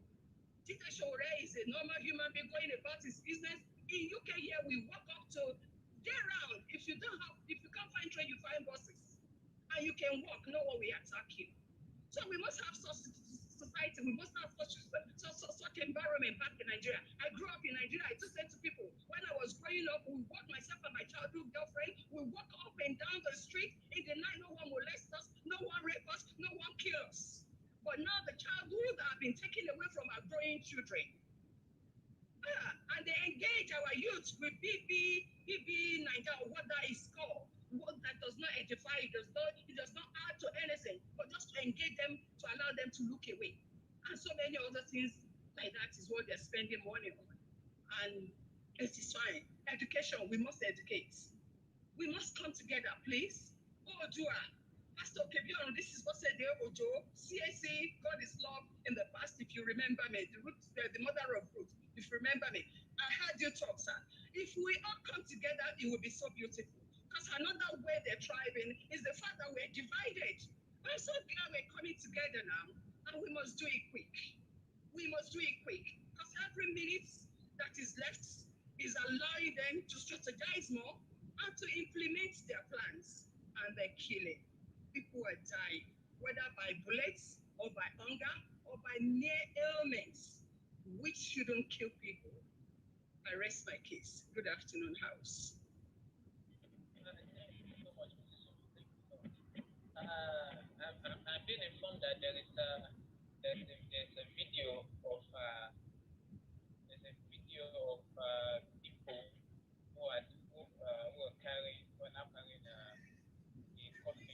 Jide Sowore is a normal human being going about his business. In UK here, we walk up to get around. If you can't find train, you find buses. And you can walk, no one will attack you. So we must have such society, we must have such environment back in Nigeria. I grew up in Nigeria. I just said to people, when I was growing up, we walk, myself and my childhood girlfriend, we walk up and down the street. In the night, no one molest us, no one rape us, no one kill us. But now the childhood have been taken away from our growing children. And they engage our youth with BB Nigeria, or what that is called. What that does not edify, it does not add to anything, but just to engage them, to allow them to look away. And so many other things like that is what they're spending money on. And it is fine. Education, we must educate. We must come together, please. Oh, Dua, Pastor Kebion, this is what said there, Ojo. CAC, God is love in the past, if you remember me, the mother of Ruth, if you remember me. I heard you talk, sir. If we all come together, it will be so beautiful. Because another way they're thriving is the fact that we're divided. I'm so glad we're coming together now, and we must do it quick. We must do it quick. Because every minute that is left is allowing them to strategize more and to implement their plans. And they're killing. People are dying, whether by bullets or by hunger or by near ailments, which shouldn't kill people. I rest my case. Good afternoon, House. I've been informed that there's a video of people who are carrying who are now carrying the coffin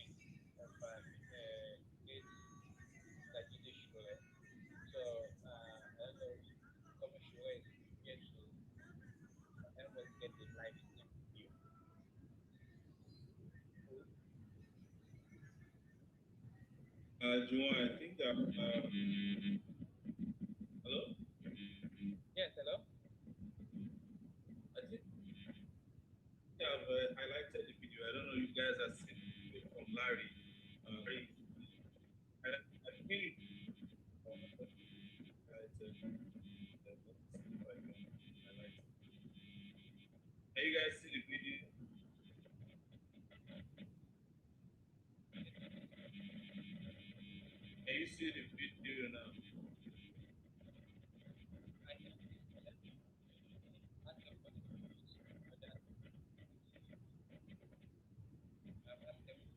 of this Jide Sowore. So I don't know if Commissioner Sowore is here to help us get the live view. Juwan, I think that hello? Yes, hello? I think I've highlighted the video. I don't know if you guys have seen it from Larry. I feel it. Can you guys see the video? Can you see the video now?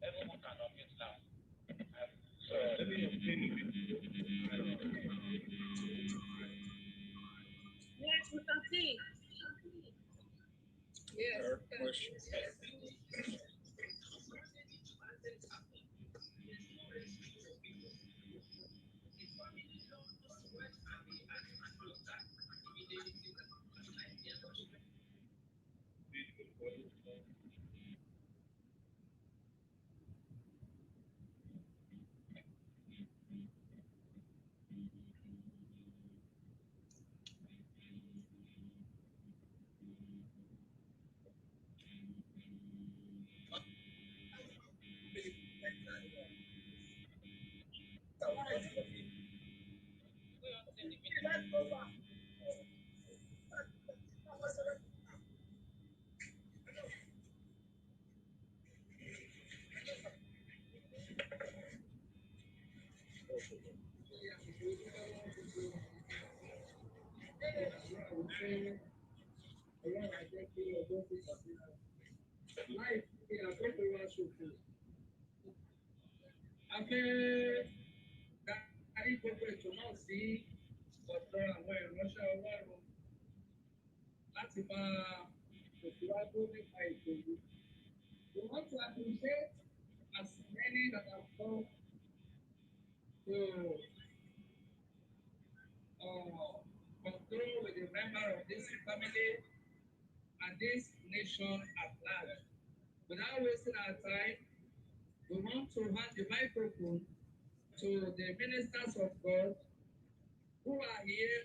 Everyone can unmute now. So let me explain the video. Yes, we can see. Yes. Questions. Darí gbogbo ètò náà sí ọ̀dọ̀ àwọn ìránṣẹ́ Ọlọ́run láti máa tẹ̀síwájú nípa ètò yìí. We want to appreciate as many that have come to concur with the member of this family and this nation at large. Without wasting our time, we want to hand the microphone to the ministers of God who are here.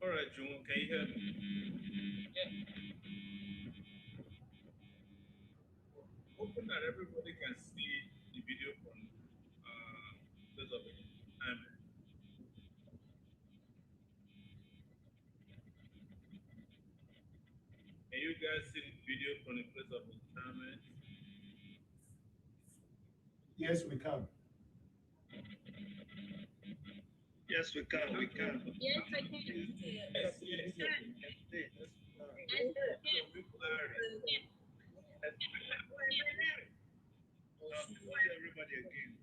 All right, June, can you hear me? Hoping that everybody can see the video from place of time. Can you guys see the video from the place of retirement? Yes, we can. Yes, we can. We can. Yes, I can. Yes, yes, yes. Everybody again.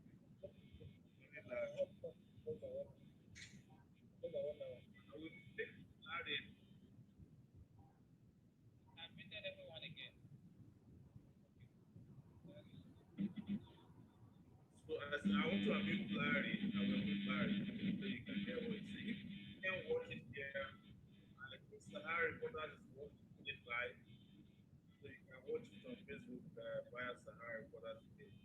Everyone again. So as I want to unmute Larry, I will unmute Larry so you can hear what he's saying. You can watch it here. And Sahara Reporters is watching it live. So you can watch it on Facebook via Sahara Reporters page.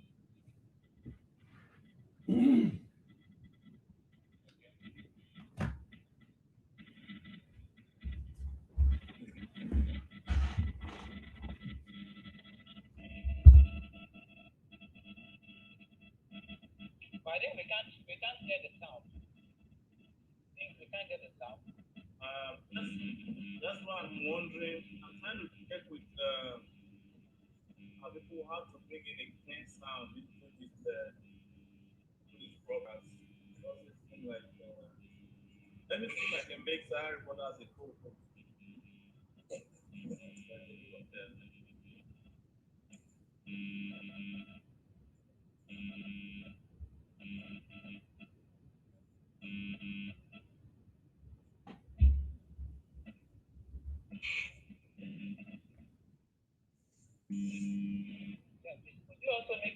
But I think we can't get the sound. I think we can't get the sound. That's why I'm wondering. I'm trying to check with how people have to bring in a clean sound into this broadcast. It doesn't seem like. Let me see if I can make Sahara Reporters a co-host. Could you also make